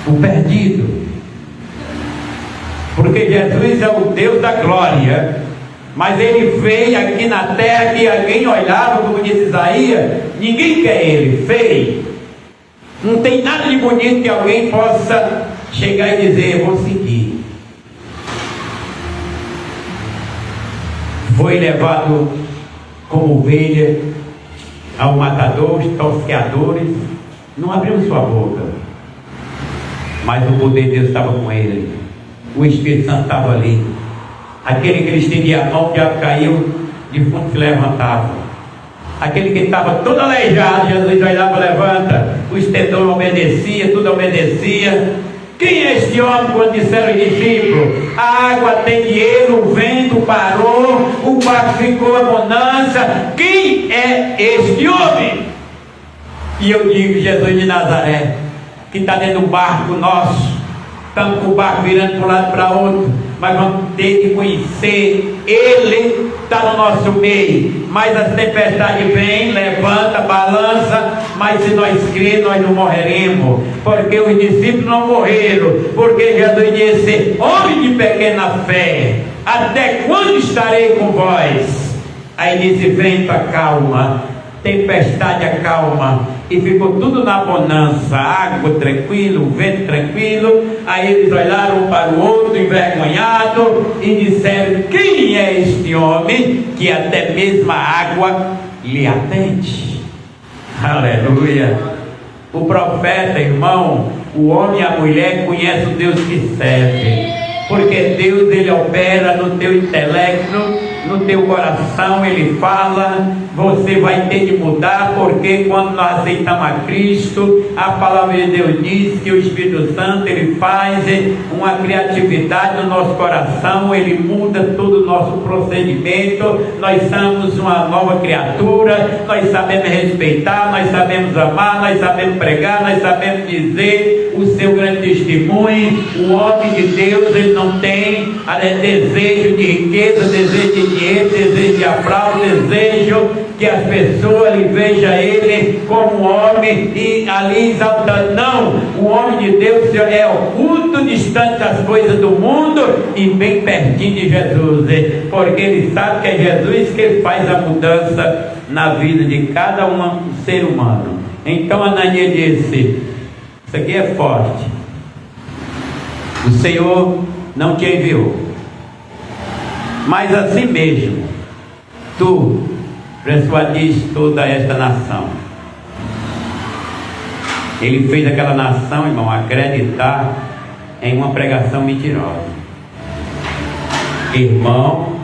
o perdido. Porque Jesus é o Deus da glória, mas ele veio aqui na terra que alguém olhava, como diz Isaías, ninguém quer ele, feio. Não tem nada de bonito que alguém possa chegar e dizer: eu vou seguir. Foi levado como ovelha ao matador, os tosqueadores, não abriu sua boca, mas o poder de Deus estava com ele, o Espírito Santo estava ali. Aquele que ele estendia a mão, o diabo caiu, defunto se levantava. Aquele que estava todo aleijado, Jesus olhava: levanta. O estendão obedecia, tudo obedecia. Quem é este homem? Quando disseram os discípulos, a água tem dinheiro, o vento parou, o barco ficou a bonança. Quem é este homem? E eu digo, Jesus de Nazaré, que está dentro do barco nosso. Estamos com o barco virando para um lado e para outro, mas vamos ter que conhecer. Ele está no nosso meio. Mas as tempestades vêm, levanta, balança, mas se nós crermos, nós não morreremos, porque os discípulos não morreram, porque Jesus disse: homem de pequena fé, até quando estarei com vós? Aí disse: vento acalma, tempestade acalma, e ficou tudo na bonança, água tranquilo, vento tranquilo. Aí eles olharam um para o outro envergonhado e disseram: quem é este homem que até mesmo a água lhe atende? Aleluia! O profeta, irmão, o homem e a mulher conhecem o Deus que serve, porque Deus, ele opera no teu intelecto, no teu coração. Ele fala, você vai ter de mudar, porque quando nós aceitamos a Cristo, a palavra de Deus diz que o Espírito Santo, ele faz uma criatividade no nosso coração, ele muda todo o nosso procedimento. Nós somos uma nova criatura, nós sabemos respeitar, nós sabemos amar, nós sabemos pregar, nós sabemos dizer o seu grande testemunho. O homem de Deus, ele não tem desejo de riqueza, desejo de dinheiro, desejo de aplauso, desejo que as pessoas lhe vejam ele como um homem e ali exaltando. Não, o homem de Deus é oculto, distante das coisas do mundo e bem pertinho de Jesus, porque ele sabe que é Jesus que ele faz a mudança na vida de cada ser humano. Então Ananias disse: isso aqui é forte, o Senhor não te enviou, mas assim mesmo tu persuadiste toda esta nação. Ele fez aquela nação, irmão, acreditar em uma pregação mentirosa. Irmão,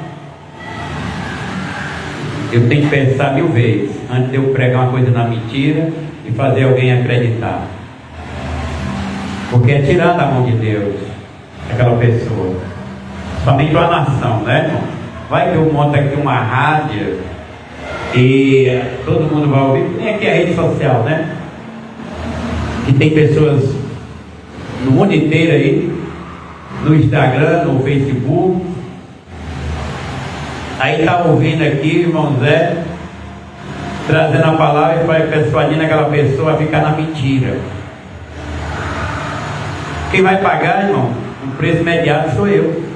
eu tenho que pensar 1000 vezes antes de eu pregar uma coisa na mentira e fazer alguém acreditar, porque é tirar da mão de Deus aquela pessoa, somente uma nação, né, irmão? Vai que eu monto aqui uma rádio e todo mundo vai ouvir, nem aqui a rede social, né? Que tem pessoas no mundo inteiro aí, no Instagram, no Facebook. Aí está ouvindo aqui, irmão Zé, trazendo a palavra e vai persuadindo aquela pessoa a ficar na mentira. Quem vai pagar, irmão, o preço imediato sou eu.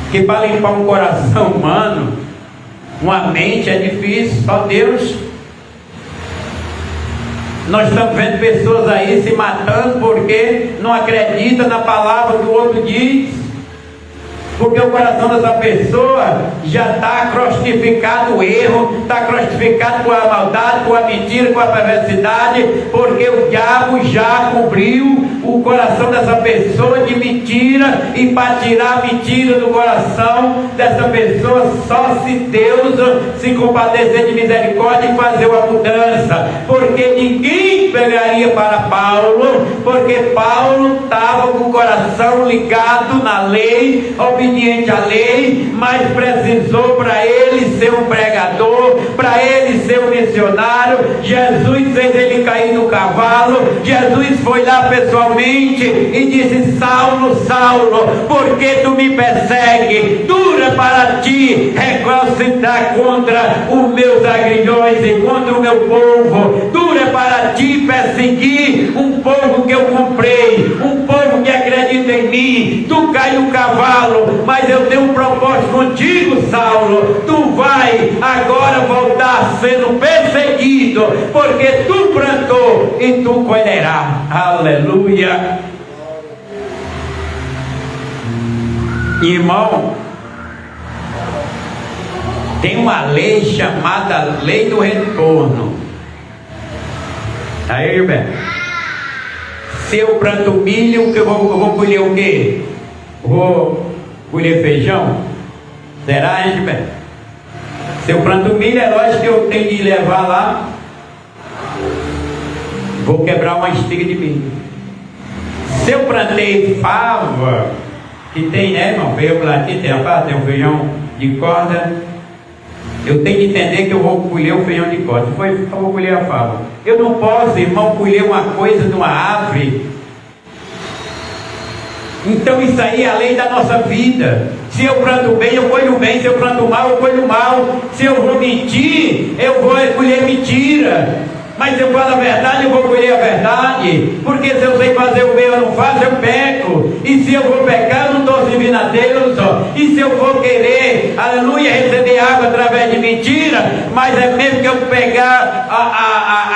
Porque para limpar um coração humano, uma mente, é difícil, só Deus. Nós estamos vendo pessoas aí se matando porque não acreditam na palavra que o outro diz, porque o coração dessa pessoa já está crostificado o erro, está crostificado com a maldade, com a mentira, com a perversidade, porque o diabo já cobriu o coração dessa pessoa de mentira. E para tirar a mentira do coração dessa pessoa, só se Deus se compadecer de misericórdia e fazer uma mudança, porque ninguém pegaria para Paulo, porque Paulo estava com o coração ligado na lei, obediente à lei, mas precisou para ele ser um pregador, para ele ser um missionário. Jesus fez ele cair no cavalo, Jesus foi lá pessoalmente e disse: Saulo, Saulo, por que tu me persegue? Dura para ti recalcitrar contra os meus agrilhões e contra o meu povo, dura para ti perseguir um povo que eu comprei, um povo que acredita em mim. Tu cai no cavalo, mas eu tenho um propósito contigo, Saulo. Tu vai agora voltar sendo perseguido, porque tu plantou e tu colherás. Aleluia. Irmão, tem uma lei chamada lei do retorno. Aí, Gilberto, se eu planto milho, eu vou colher o quê? Vou colher feijão? Será, hein, Gilberto? Se eu planto milho, é lógico que eu tenho de levar lá vou quebrar uma espiga de milho. Se eu plantei fava, que tem, né, irmão? Eu plantei, tem a fava, tem o feijão de corda. Eu tenho que entender que eu vou colher o feijão de corda. Eu vou colher a fava. Eu não posso, irmão, colher uma coisa de uma árvore. Então isso aí é a lei da nossa vida. Se eu planto bem, eu colho bem. Se eu planto mal, eu colho mal. Se eu vou mentir, eu vou colher mentira. Mas se eu falo a verdade, eu vou colher a verdade. Porque se eu sei fazer o bem, eu não faço, eu peco. E se eu vou pecar, eu não estou servindo a Deus. E se eu vou querer, aleluia, receber água através de mentira, mas é mesmo que eu pegar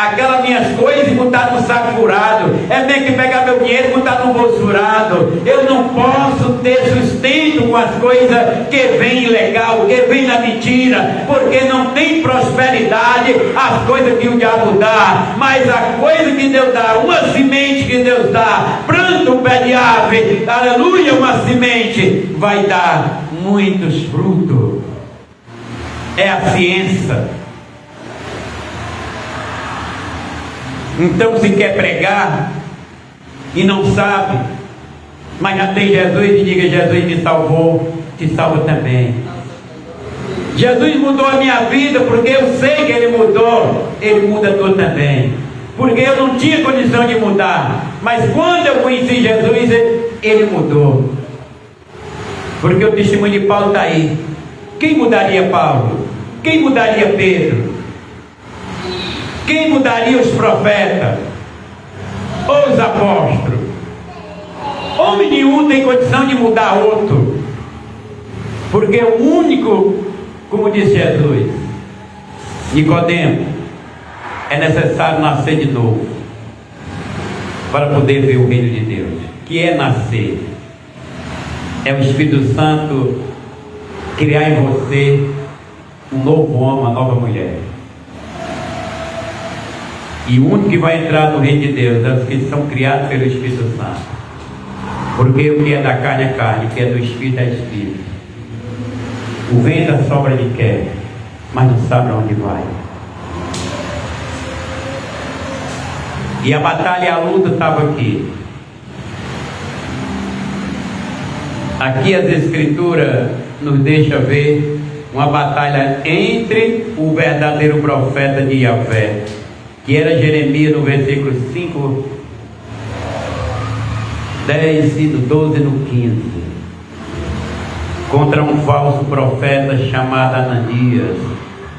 aquelas minhas coisas e botar no saco furado, é mesmo que pegar meu dinheiro e botar no bolso furado. Eu não posso ter sustento com as coisas que vem ilegal, que vem na mentira, porque não tem prosperidade as coisas que o diabo dá. Mas a coisa que Deus dá, uma semente que Deus dá, planta um pé de árvore, aleluia, uma semente vai dar muitos frutos. É a ciência. Então, se quer pregar e não sabe, mas já tem Jesus, e diga: Jesus me salvou, te salva também. Jesus mudou a minha vida, porque eu sei que Ele mudou, Ele muda tudo também. Porque eu não tinha condição de mudar, mas quando eu conheci Jesus, Ele mudou. Porque o testemunho de Paulo está aí. Quem mudaria Paulo? Quem mudaria Pedro? Quem mudaria os profetas? Ou os apóstolos? Homem nenhum tem condição de mudar outro. Porque o único, como disse Jesus, Nicodemo, é necessário nascer de novo para poder ver o reino de Deus. Que é nascer? É o Espírito Santo criar em você um novo homem, uma nova mulher. E o único que vai entrar no reino de Deus é os que são criados pelo Espírito Santo. Porque o que é da carne é carne, o que é do Espírito é Espírito. O vento assopra onde quer, mas não sabe aonde vai. E a batalha e a luta estavam aqui. Aqui as Escrituras nos deixam ver uma batalha entre o verdadeiro profeta de Yahvé, que era Jeremias, no versículo 5, 10, no 12 e no 15, contra um falso profeta chamado Ananias,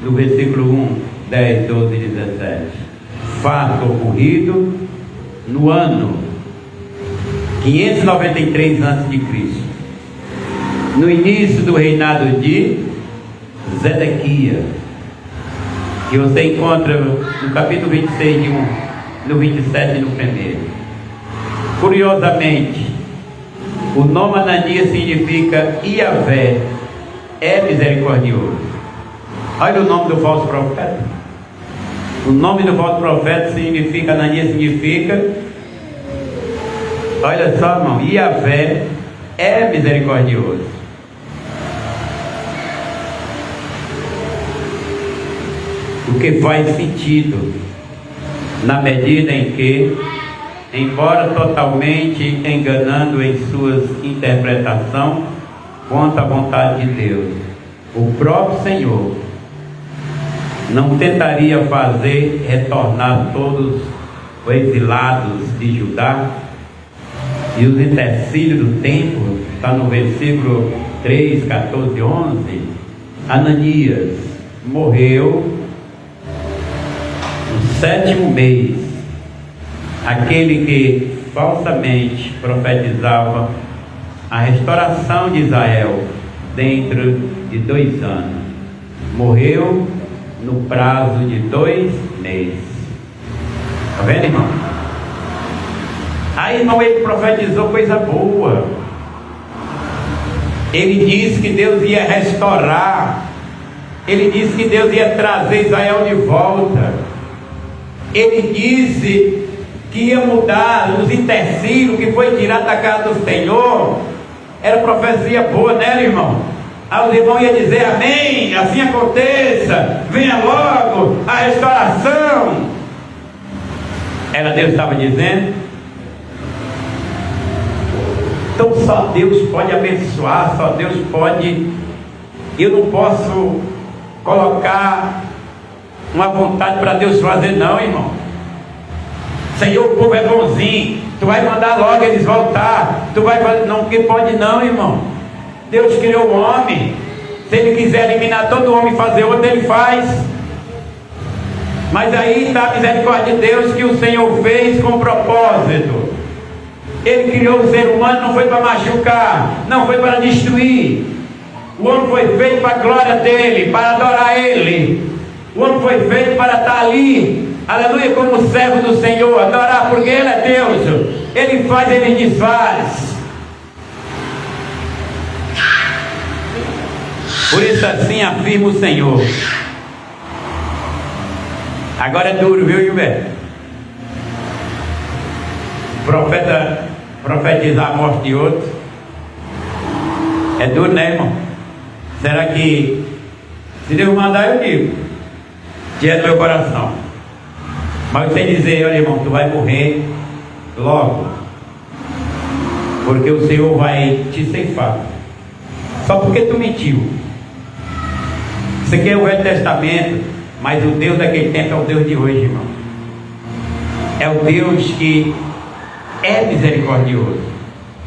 no versículo 1, 10, 12 e 17. Fato ocorrido no ano 593 a.C., no início do reinado de Zedequias, que você encontra no capítulo 26 de 1, no 27 e no 1. Curiosamente, o nome Ananias significa Yahvé é misericordioso. Olha o nome do falso profeta. O nome do falso profeta significa, Ananias significa, olha só, irmão, Yahvé é misericordioso. O que faz sentido na medida em que, embora totalmente enganando em suas interpretações quanto à vontade de Deus, o próprio Senhor não tentaria fazer retornar todos os exilados de Judá e os utensílios do templo. Está no versículo 3, 14, 11. Ananias morreu no 7º mês, aquele que falsamente profetizava a restauração de Israel dentro de 2 anos, morreu no prazo de 2 meses. Está vendo, irmão? Aí, irmão, ele profetizou coisa boa. Ele disse que Deus ia restaurar. Ele disse que Deus ia trazer Israel de volta. Ele disse que ia mudar os utensílios que foi tirado da casa do Senhor. Era profecia boa, né, irmão? Aí os irmãos iam dizer amém, assim aconteça, venha logo a restauração. Era Deus que estava dizendo. Então só Deus pode abençoar, só Deus pode. Eu não posso colocar uma vontade para Deus fazer, não, irmão. Senhor, o povo é bonzinho, tu vai mandar logo eles voltar, tu vai fazer, não, que pode não, irmão. Deus criou o homem, se ele quiser eliminar todo homem e fazer outro, ele faz. Mas aí está a misericórdia de Deus que o Senhor fez com propósito. Ele criou o ser humano, não foi para machucar, não foi para destruir. O homem foi feito para a glória dele, para adorar ele. O homem foi feito para estar ali, aleluia, como servo do Senhor, adorar, porque ele é Deus. Ele faz, ele desfaz. Por isso assim afirma o Senhor. Agora é duro, viu, Gilberto? Profetizar a morte de outro é duro, né, irmão? Será que se Deus mandar, eu digo, diante do meu coração. Mas você dizer, olha, irmão, tu vai morrer logo, porque o Senhor vai te ceifar só porque tu mentiu. Isso aqui é o Velho Testamento, mas o Deus daquele tempo é o Deus de hoje, irmão. É o Deus que é misericordioso.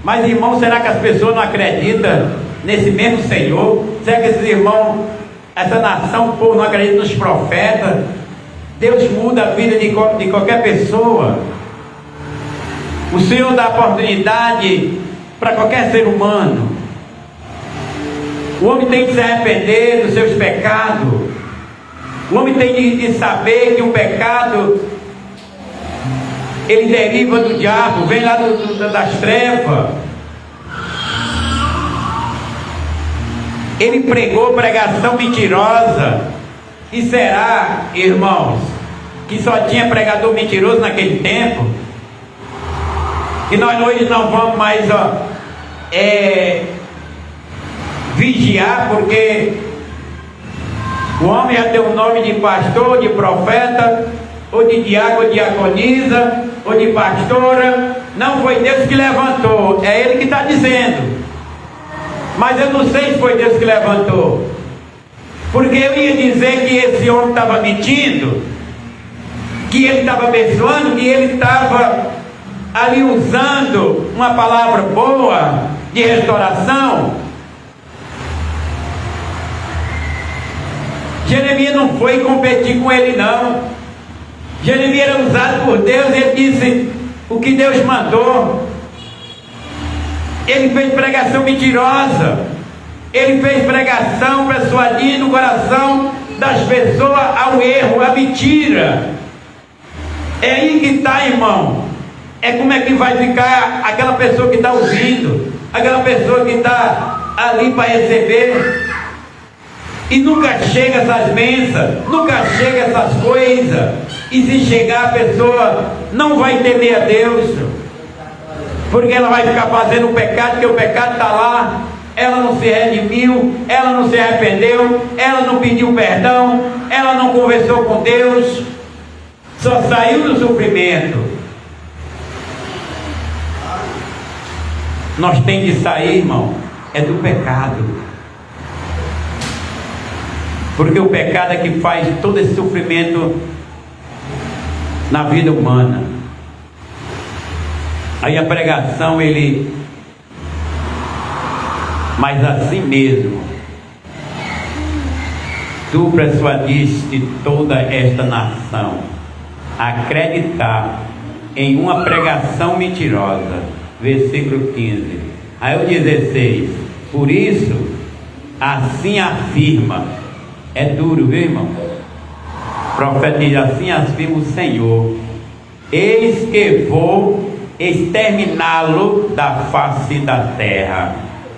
Mas, irmão, será que as pessoas não acreditam nesse mesmo Senhor? Será que esses irmãos, essa nação, o povo não acredita nos profetas? Deus muda a vida de qualquer pessoa. O Senhor dá oportunidade para qualquer ser humano. O homem tem que se arrepender dos seus pecados. O homem tem de saber que o pecado, ele deriva do diabo, vem lá das trevas. Ele pregou pregação mentirosa. E será, irmãos, que só tinha pregador mentiroso naquele tempo? Que nós hoje não vamos mais vigiar, porque o homem já tem o nome de pastor, de profeta, ou de diácono, ou diaconisa, ou de pastora. Não foi Deus que levantou, é ele que está dizendo. Mas eu não sei se foi Deus que levantou, porque eu ia dizer que esse homem estava mentindo, que ele estava abençoando, que ele estava ali usando uma palavra boa de restauração. Jeremias não foi competir com ele, não. Jeremias era usado por Deus, ele disse o que Deus mandou. Ele fez pregação mentirosa, ele fez pregação persuadindo o coração das pessoas ao erro, à mentira. É aí que está, irmão. É como é que vai ficar aquela pessoa que está ouvindo, aquela pessoa que está ali para receber. E nunca chega essas bênçãos, nunca chega essas coisas. E se chegar, a pessoa não vai temer a Deus, porque ela vai ficar fazendo o pecado, porque o pecado está lá. Ela não se redimiu, ela não se arrependeu, ela não pediu perdão, ela não conversou com Deus, só saiu do sofrimento. Nós temos de sair, irmão, é do pecado, porque o pecado é que faz todo esse sofrimento na vida humana. Aí a pregação, mas assim mesmo, tu persuadiste toda esta nação a acreditar em uma pregação mentirosa. Versículo 15. Aí o 16. Por isso, assim afirma. É duro, viu, irmão? Profetiza, assim afirma o Senhor: eis que vou exterminá-lo da face da terra.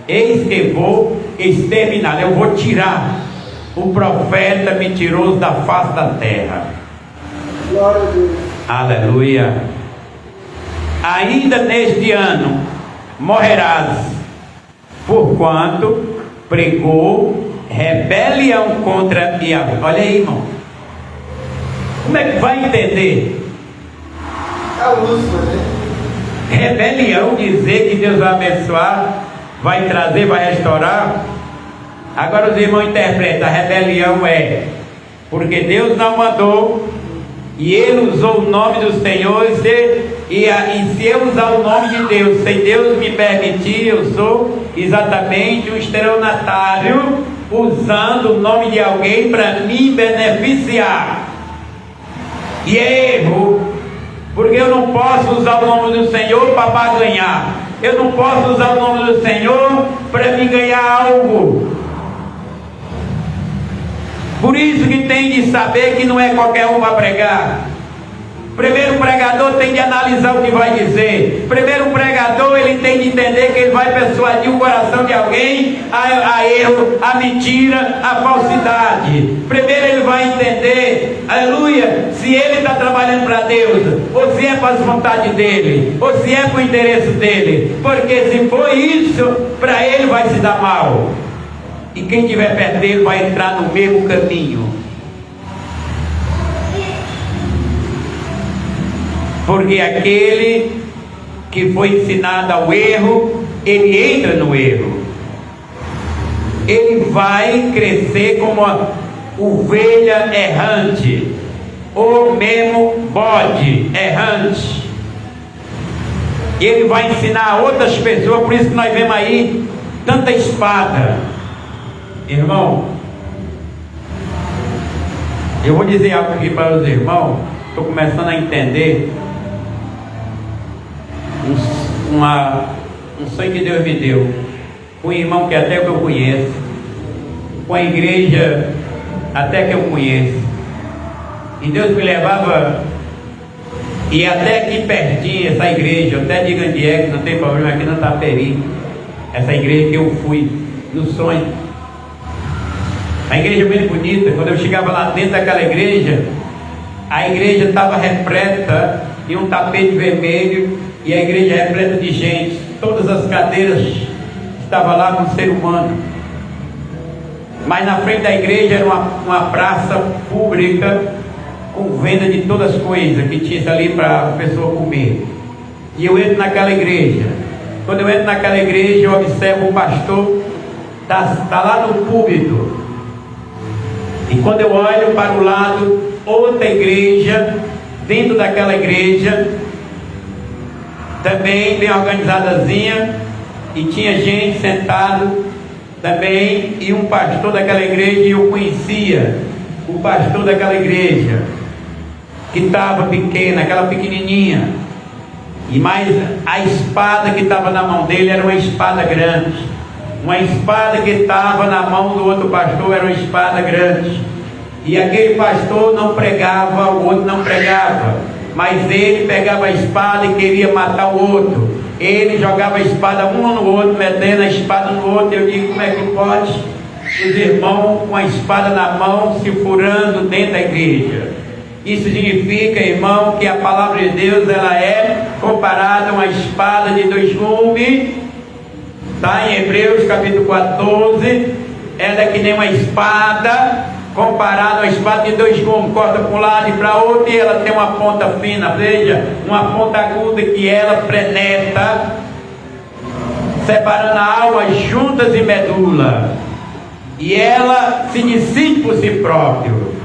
Eis que vou exterminá-lo. Eu vou tirar o profeta mentiroso da face da terra. Glória a Deus. Aleluia. Ainda neste ano morrerás, porquanto pregou rebelião contra Yahvé. Olha aí, irmão, como é que vai entender Rebelião, dizer que Deus vai abençoar, vai trazer, vai restaurar. Agora os irmãos interpretam, a rebelião é porque Deus não mandou e ele usou o nome do Senhor, e se eu usar o nome de Deus, sem Deus me permitir, eu sou exatamente um estelionatário, usando o nome de alguém para me beneficiar. E é erro, porque eu não posso usar o nome do Senhor para barganhar, eu não posso usar o nome do Senhor para me ganhar algo. Por isso que tem de saber que não é qualquer um para pregar. Primeiro o pregador tem de analisar o que vai dizer. Primeiro o pregador ele tem de entender que ele vai persuadir o coração de alguém a erro, a mentira, a falsidade. Primeiro ele vai entender, aleluia, se ele está trabalhando para Deus, ou se é para as vontades dele, ou se é para o interesse dele. Porque se for isso, para ele vai se dar mal. E quem estiver perto dele vai entrar no mesmo caminho. Porque aquele que foi ensinado ao erro, ele entra no erro. Ele vai crescer como uma ovelha errante, ou mesmo bode errante. Ele vai ensinar a outras pessoas, por isso que nós vemos aí tanta espada. Irmão, eu vou dizer algo aqui para os irmãos. Estou começando a entender um sonho que Deus me deu, com um irmão que até que eu conheço, com a igreja até que eu conheço, e Deus me levava, e até aqui pertinho, essa igreja, eu até digo onde é, que não tem problema, aqui não está Taperi, essa igreja que eu fui no sonho, a igreja bem bonita. Quando eu chegava lá dentro daquela igreja, a igreja estava repleta de um tapete vermelho, e a igreja repleta de gente, todas as cadeiras estavam lá com o ser humano, mas na frente da igreja era uma praça pública com venda de todas as coisas que tinha ali para a pessoa comer. E eu entro naquela igreja. Quando eu entro naquela igreja, eu observo o pastor está lá no púlpito, e quando eu olho para o lado, outra igreja, dentro daquela igreja, também bem organizadazinha, e tinha gente sentado também, e um pastor daquela igreja, e eu conhecia o pastor daquela igreja, que estava pequena, aquela pequenininha, e mais a espada que estava na mão dele era uma espada grande. Uma espada que estava na mão do outro pastor era uma espada grande. E aquele pastor não pregava, o outro não pregava, mas ele pegava a espada e queria matar o outro. Ele jogava a espada um no outro, metendo a espada no outro. Eu digo, como é que pode? Os irmãos com a espada na mão se furando dentro da igreja. Isso significa, irmão, que a palavra de Deus ela é comparada a uma espada de dois gumes. Está em Hebreus capítulo 14, ela é que nem uma espada, comparada a uma espada de dois gumes, corta para um lado e para outro, e ela tem uma ponta fina, veja, uma ponta aguda que ela penetra, separando a alma, juntas e medula, e ela se decide por si próprio.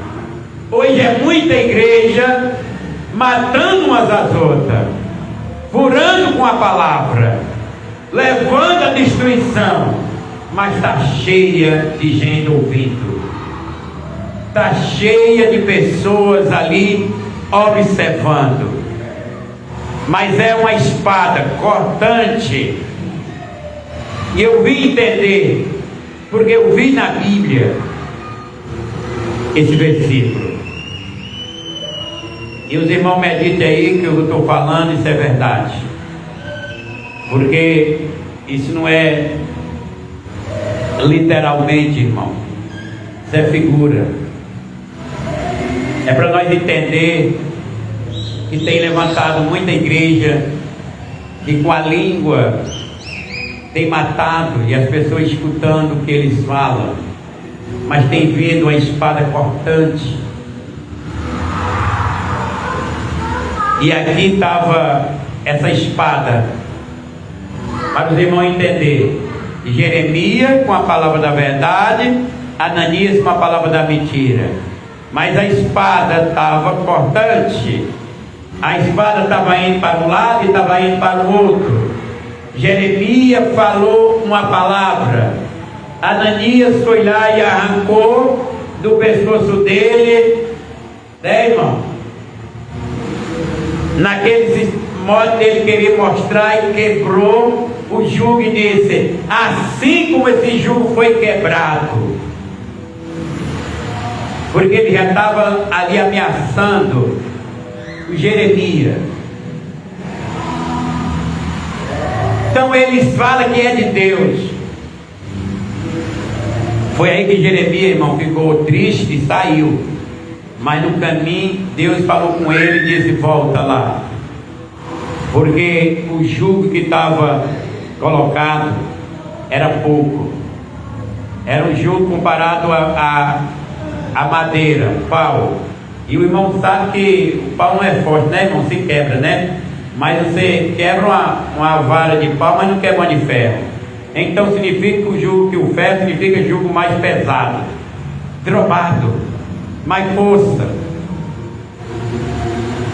Hoje é muita igreja matando umas às outras, furando com a palavra, levando a destruição, mas está cheia de gente ouvindo, está cheia de pessoas ali observando, mas é uma espada cortante. E eu vim entender, porque eu vi na Bíblia esse versículo, e os irmãos meditem aí que eu estou falando, isso é verdade, porque isso não é literalmente, irmão, isso é figura. É para nós entender que tem levantado muita igreja que com a língua tem matado, e as pessoas escutando o que eles falam, mas tem vindo a espada cortante. E aqui estava essa espada, para os irmãos entenderem. Jeremias com a palavra da verdade, Ananias com a palavra da mentira. Mas a espada estava cortante. A espada estava indo para um lado e estava indo para o outro. Jeremias falou uma palavra, Ananias foi lá e arrancou do pescoço dele, né, irmão? Naquele modo ele queria mostrar e quebrou o jugo e disse: assim como esse jugo foi quebrado, porque ele já estava ali ameaçando o Jeremias. Então eles falam que é de Deus. Foi aí que Jeremias, irmão, ficou triste e saiu. Mas no caminho Deus falou com ele e disse: volta lá, porque o jugo que estava colocado era pouco, era um jugo comparado a madeira, pau. E o irmão sabe que o pau não é forte, né, irmão? Se quebra, né? Mas você quebra uma vara de pau, mas não quebra uma de ferro. Então significa que o jugo, que o ferro significa jugo mais pesado, drobado, mais força.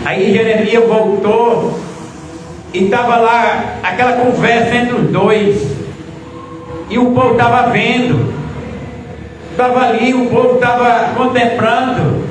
Aí Jeremias voltou e estava lá aquela conversa entre os dois, e o povo estava vendo, estava ali, o povo estava contemplando.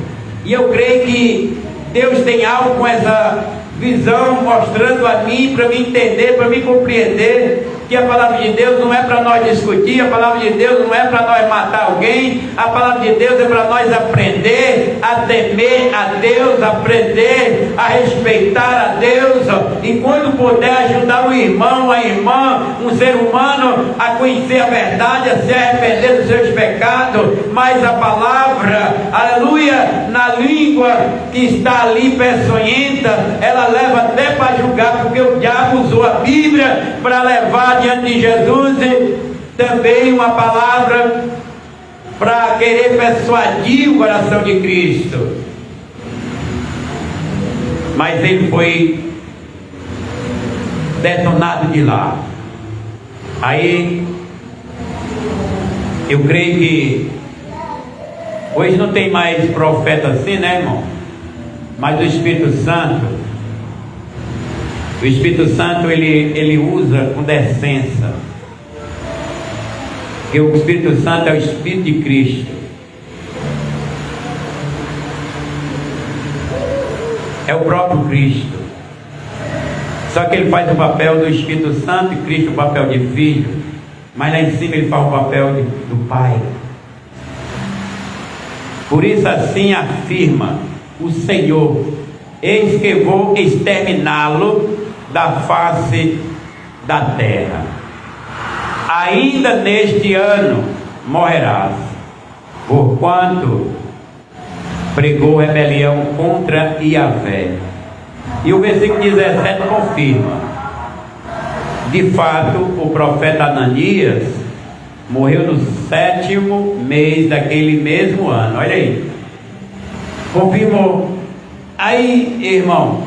E eu creio que Deus tem algo com essa visão, mostrando a mim, para me entender, para me compreender que a palavra de Deus não é para nós discutir, a palavra de Deus não é para nós matar alguém, a palavra de Deus é para nós aprender a temer a Deus, aprender a respeitar a Deus, e quando puder ajudar o irmão, a irmã, um ser humano a conhecer a verdade, a se arrepender dos seus pecados. Mas a palavra, aleluia, na língua que está ali peçonhenta, ela leva até para julgar, porque o diabo usou a Bíblia para levar diante de Jesus também uma palavra para querer persuadir o coração de Cristo. Mas ele foi detonado de lá. Aí eu creio que hoje não tem mais profeta assim, né, irmão? Mas o Espírito Santo, ele usa com decência, porque o Espírito Santo é o Espírito de Cristo, é o próprio Cristo, só que ele faz o papel do Espírito Santo e Cristo o papel de Filho, mas lá em cima ele faz o papel do Pai. Por isso assim afirma o Senhor: eis que vou exterminá-lo da face da terra. Ainda neste ano morrerás, porquanto pregou rebelião contra Yahvé. E o versículo 17 confirma. De fato, o profeta Ananias morreu no 7º mês daquele mesmo ano. Olha aí, confirmou. Aí, irmão,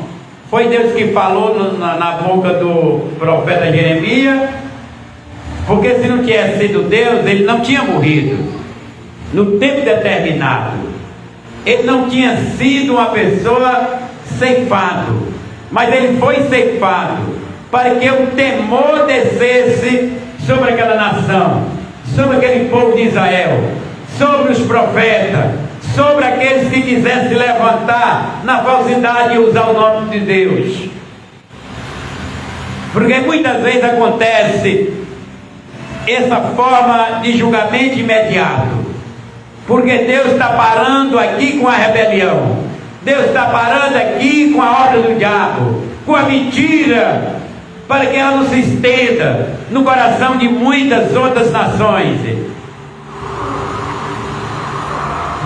foi Deus que falou na boca do profeta Jeremias, porque se não tivesse sido Deus, ele não tinha morrido no tempo determinado, ele não tinha sido uma pessoa ceifado, mas ele foi ceifado para que o temor descesse sobre aquela nação, sobre aquele povo de Israel, sobre os profetas, sobre aqueles que quisessem se levantar na falsidade e usar o nome de Deus. Porque muitas vezes acontece essa forma de julgamento imediato, porque Deus está parando aqui com a rebelião, Deus está parando aqui com a obra do diabo, com a mentira, para que ela não se estenda no coração de muitas outras nações.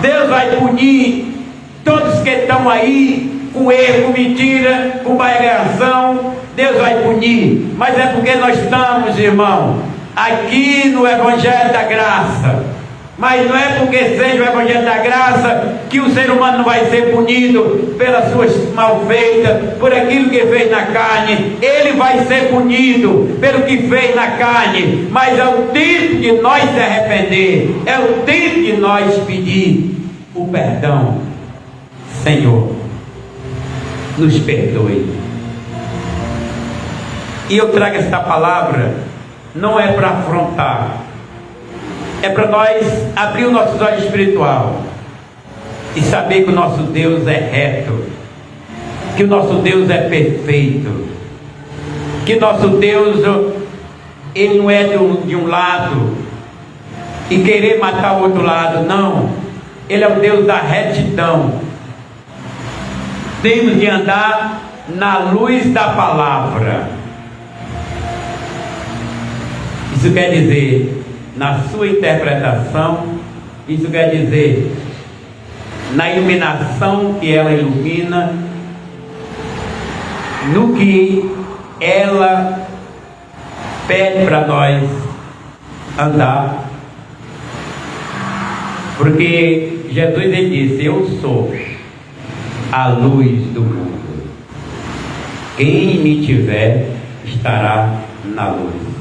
Deus vai punir todos que estão aí com erro, com mentira, com baiação. Deus vai punir, mas é porque nós estamos, irmão, aqui no Evangelho da Graça. Mas não é porque seja o Evangelho da Graça que o ser humano não vai ser punido pelas suas malfeitas, por aquilo que fez na carne. Ele vai ser punido pelo que fez na carne, mas é o tempo de nós se arrepender, é o tempo de nós pedir o perdão. Senhor, nos perdoe. E eu trago esta palavra, não é para afrontar, é para nós abrir o nosso olho espiritual e saber que o nosso Deus é reto, que o nosso Deus é perfeito, que o nosso Deus, Ele não é de um lado e querer matar o outro lado, não. Ele é o Deus da retidão. Temos de andar na luz da palavra. Isso quer dizer, na sua interpretação, isso quer dizer, na iluminação que ela ilumina, no que ela pede para nós andar. Porque Jesus, ele disse: eu sou a luz do mundo. Quem me tiver estará na luz.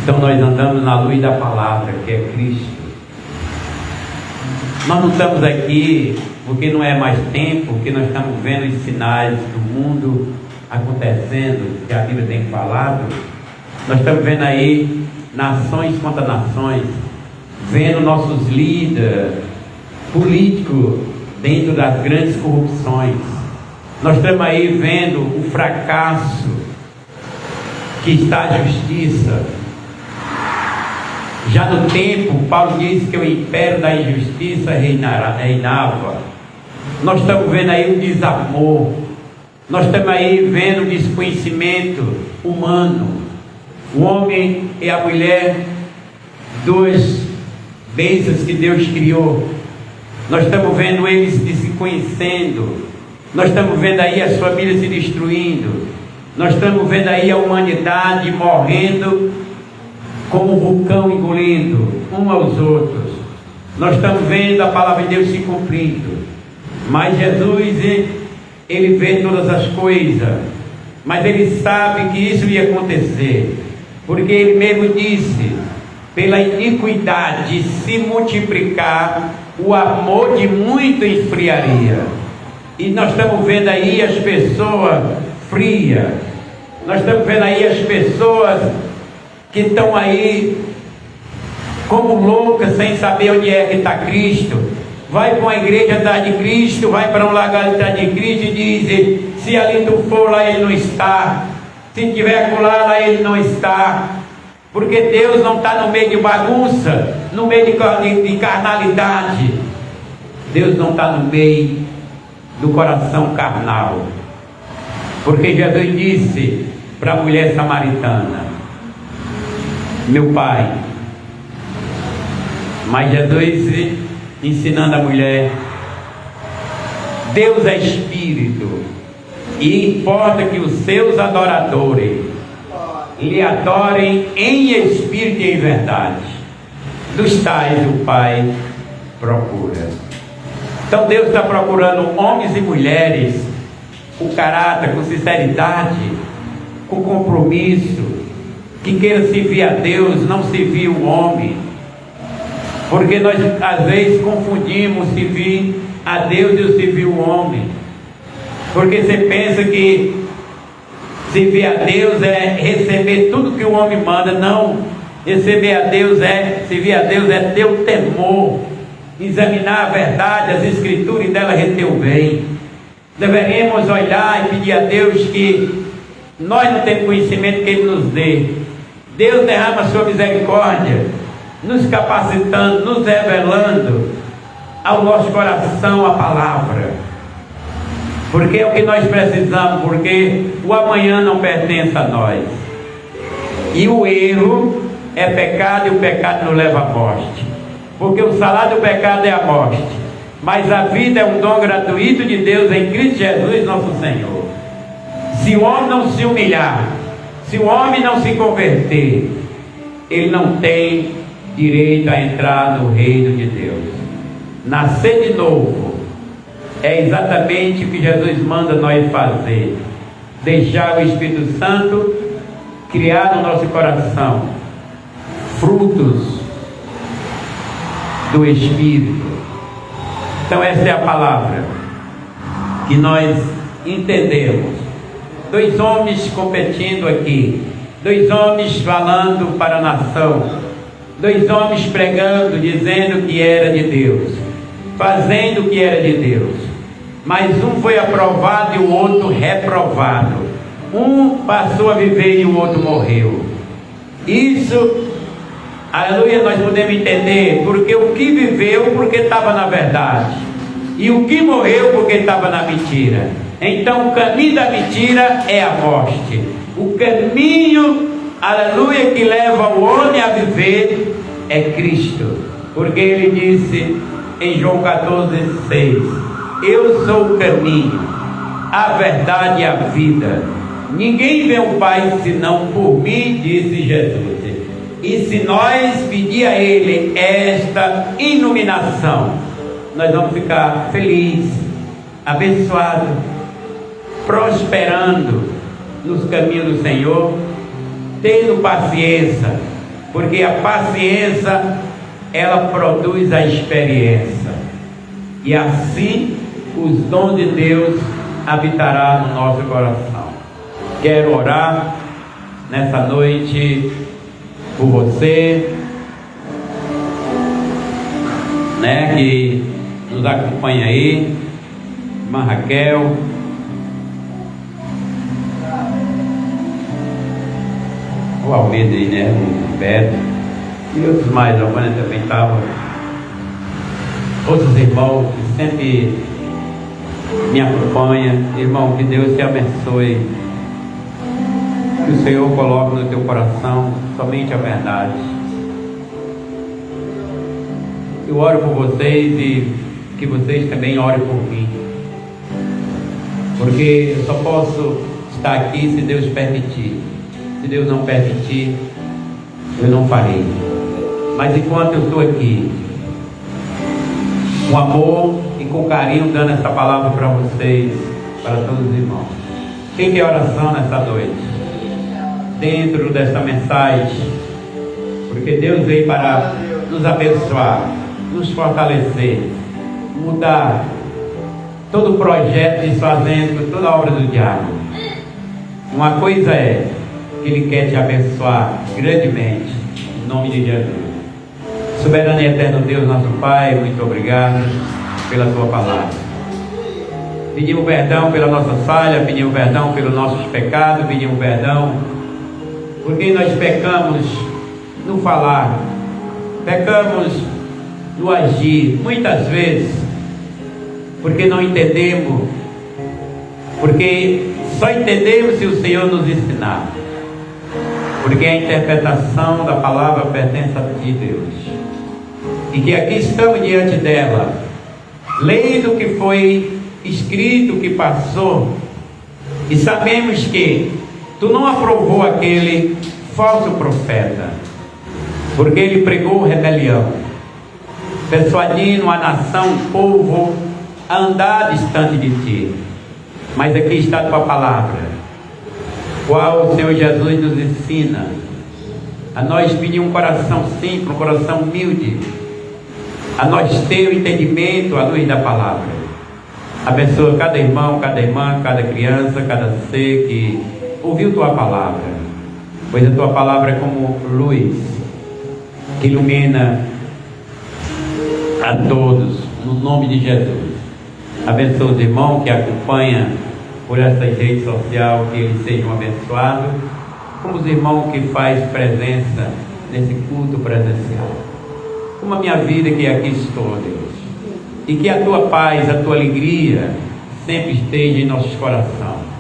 Então nós andamos na luz da palavra, que é Cristo. Nós não estamos aqui porque não é mais tempo, porque nós estamos vendo os sinais do mundo acontecendo, que a Bíblia tem falado. Nós estamos vendo aí nações contra nações, vendo nossos líderes políticos dentro das grandes corrupções. Nós estamos aí vendo o fracasso que está a justiça. Já no tempo, Paulo disse que o império da injustiça reinava. Nós estamos vendo aí o desamor. Nós estamos aí vendo o desconhecimento humano. O homem e a mulher, duas bênçãos que Deus criou. Nós estamos vendo eles se conhecendo. Nós estamos vendo aí as famílias se destruindo. Nós estamos vendo aí a humanidade morrendo como um vulcão engolindo um aos outros. Nós estamos vendo a palavra de Deus se cumprindo. Mas Jesus, ele vê todas as coisas, mas ele sabe que isso ia acontecer, porque ele mesmo disse: pela iniquidade se multiplicar, o amor de muito esfriaria. E nós estamos vendo aí as pessoas frias. Nós estamos vendo aí as pessoas que estão aí como loucas, sem saber onde é que está Cristo. Vai para uma igreja atrás de Cristo, vai para um lagar atrás de Cristo e diz: se ali tu for, lá ele não está. Se tiver acolá, lá ele não está. Porque Deus não está no meio de bagunça, no meio de carnalidade. Deus não está no meio do coração carnal. Porque Jesus disse para a mulher samaritana: meu Pai. Mas Jesus ensinando a mulher: Deus é Espírito, e importa que os seus adoradores lhe adorem em espírito e em verdade. Dos tais o Pai procura. Então Deus está procurando homens e mulheres com caráter, com sinceridade, com compromisso, que queiram servir a Deus, não servir o homem. Porque nós às vezes confundimos servir a Deus e o servir o homem. Porque você pensa que servir a Deus é receber tudo que o homem manda. Não, servir a Deus é ter o temor, examinar a verdade, as escrituras, e dela reter o bem. Deveremos olhar e pedir a Deus que nós não temos conhecimento, que Ele nos dê. Deus derrama a sua misericórdia, nos capacitando, nos revelando ao nosso coração a palavra. Porque é o que nós precisamos, porque o amanhã não pertence a nós. E o erro é pecado, e o pecado nos leva à morte. Porque o salário do pecado é a morte, mas a vida é um dom gratuito de Deus em Cristo Jesus nosso Senhor. Se o homem não se humilhar, se o homem não se converter, ele não tem direito a entrar no reino de Deus. Nascer de novo é exatamente o que Jesus manda nós fazer. Deixar o Espírito Santo criar no nosso coração frutos do Espírito. Então essa é a palavra que nós entendemos. Dois homens competindo aqui, dois homens falando para a nação, dois homens pregando, dizendo que era de Deus, fazendo que era de Deus, mas um foi aprovado e o outro reprovado. Um passou a viver e o outro morreu. Isso, aleluia, nós podemos entender, porque o que viveu porque estava na verdade, e o que morreu porque estava na mentira. Então o caminho da mentira é a morte. O caminho, aleluia, que leva o homem a viver é Cristo, porque ele disse em João 14:6: eu sou o caminho, a verdade e a vida. Ninguém vê o Pai senão por mim, disse Jesus. E se nós pedir a Ele esta iluminação, nós vamos ficar felizes, abençoados, prosperando nos caminhos do Senhor, tendo paciência, porque a paciência ela produz a experiência, e assim os dons de Deus habitará no nosso coração. Quero orar nessa noite por você, que nos acompanha aí, irmã Raquel, o Almeida aí, o Beto, e outros mais, a Vânia também estava, outros irmãos que sempre me acompanham. Irmão, que Deus te abençoe, que o Senhor coloque no teu coração somente a verdade. Eu oro por vocês e que vocês também orem por mim, porque eu só posso estar aqui se Deus permitir. Se Deus não permitir, eu não farei. Mas enquanto eu estou aqui, com amor e com carinho, dando essa palavra para vocês, para todos os irmãos. Quem quer oração nessa noite? Dentro desta mensagem, porque Deus veio para nos abençoar, nos fortalecer, mudar todo o projeto, desfazendo toda a obra do diabo. Uma coisa é que Ele quer te abençoar grandemente, em nome de Jesus. Soberano e eterno Deus, nosso Pai, muito obrigado pela Tua palavra. Pedimos perdão pela nossa falha, pedimos perdão pelos nossos pecados, pedimos perdão porque nós pecamos no falar, pecamos no agir, muitas vezes porque não entendemos, porque só entendemos se o Senhor nos ensinar, porque a interpretação da palavra pertence a Ti, Deus, e que aqui estamos diante dela, lendo o que foi escrito, o que passou, e sabemos que Tu não aprovou aquele falso profeta, porque ele pregou rebelião, persuadindo a nação, o povo, a andar distante de Ti. Mas aqui está a Tua palavra, qual o Senhor Jesus nos ensina a nós pedir um coração simples, um coração humilde, a nós ter o entendimento à luz da palavra. Abençoa cada irmão, cada irmã, cada criança, cada ser que ouviu Tua palavra, pois a Tua palavra é como luz que ilumina a todos, no nome de Jesus. Abençoa os irmãos que acompanham por essa rede social, que eles sejam abençoados, como os irmãos que faz presença nesse culto presencial, como a minha vida que aqui estou, Deus, e que a Tua paz, a Tua alegria sempre esteja em nossos corações,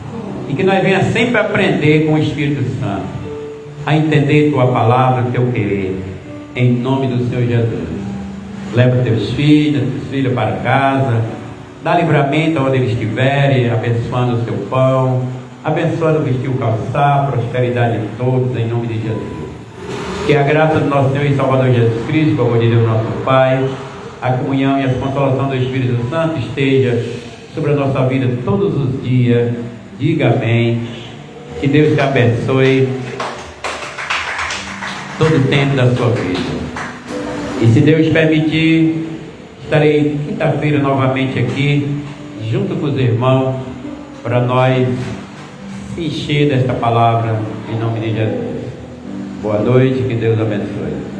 e que nós venhamos sempre aprender com o Espírito Santo, a entender Tua palavra, o Teu querer, em nome do Senhor Jesus. Leva teus filhos para casa, dá livramento onde eles estiverem, abençoando o seu pão, abençoando vestir o calçar, prosperidade de todos, em nome de Jesus. Que a graça do nosso Senhor e Salvador Jesus Cristo, o amor de Deus nosso Pai, a comunhão e a consolação do Espírito Santo esteja sobre a nossa vida todos os dias. Diga amém. Que Deus te abençoe todo o tempo da sua vida. E se Deus permitir, estarei quinta-feira novamente aqui, junto com os irmãos, para nós se encher desta palavra, em nome de Jesus. Boa noite, que Deus abençoe.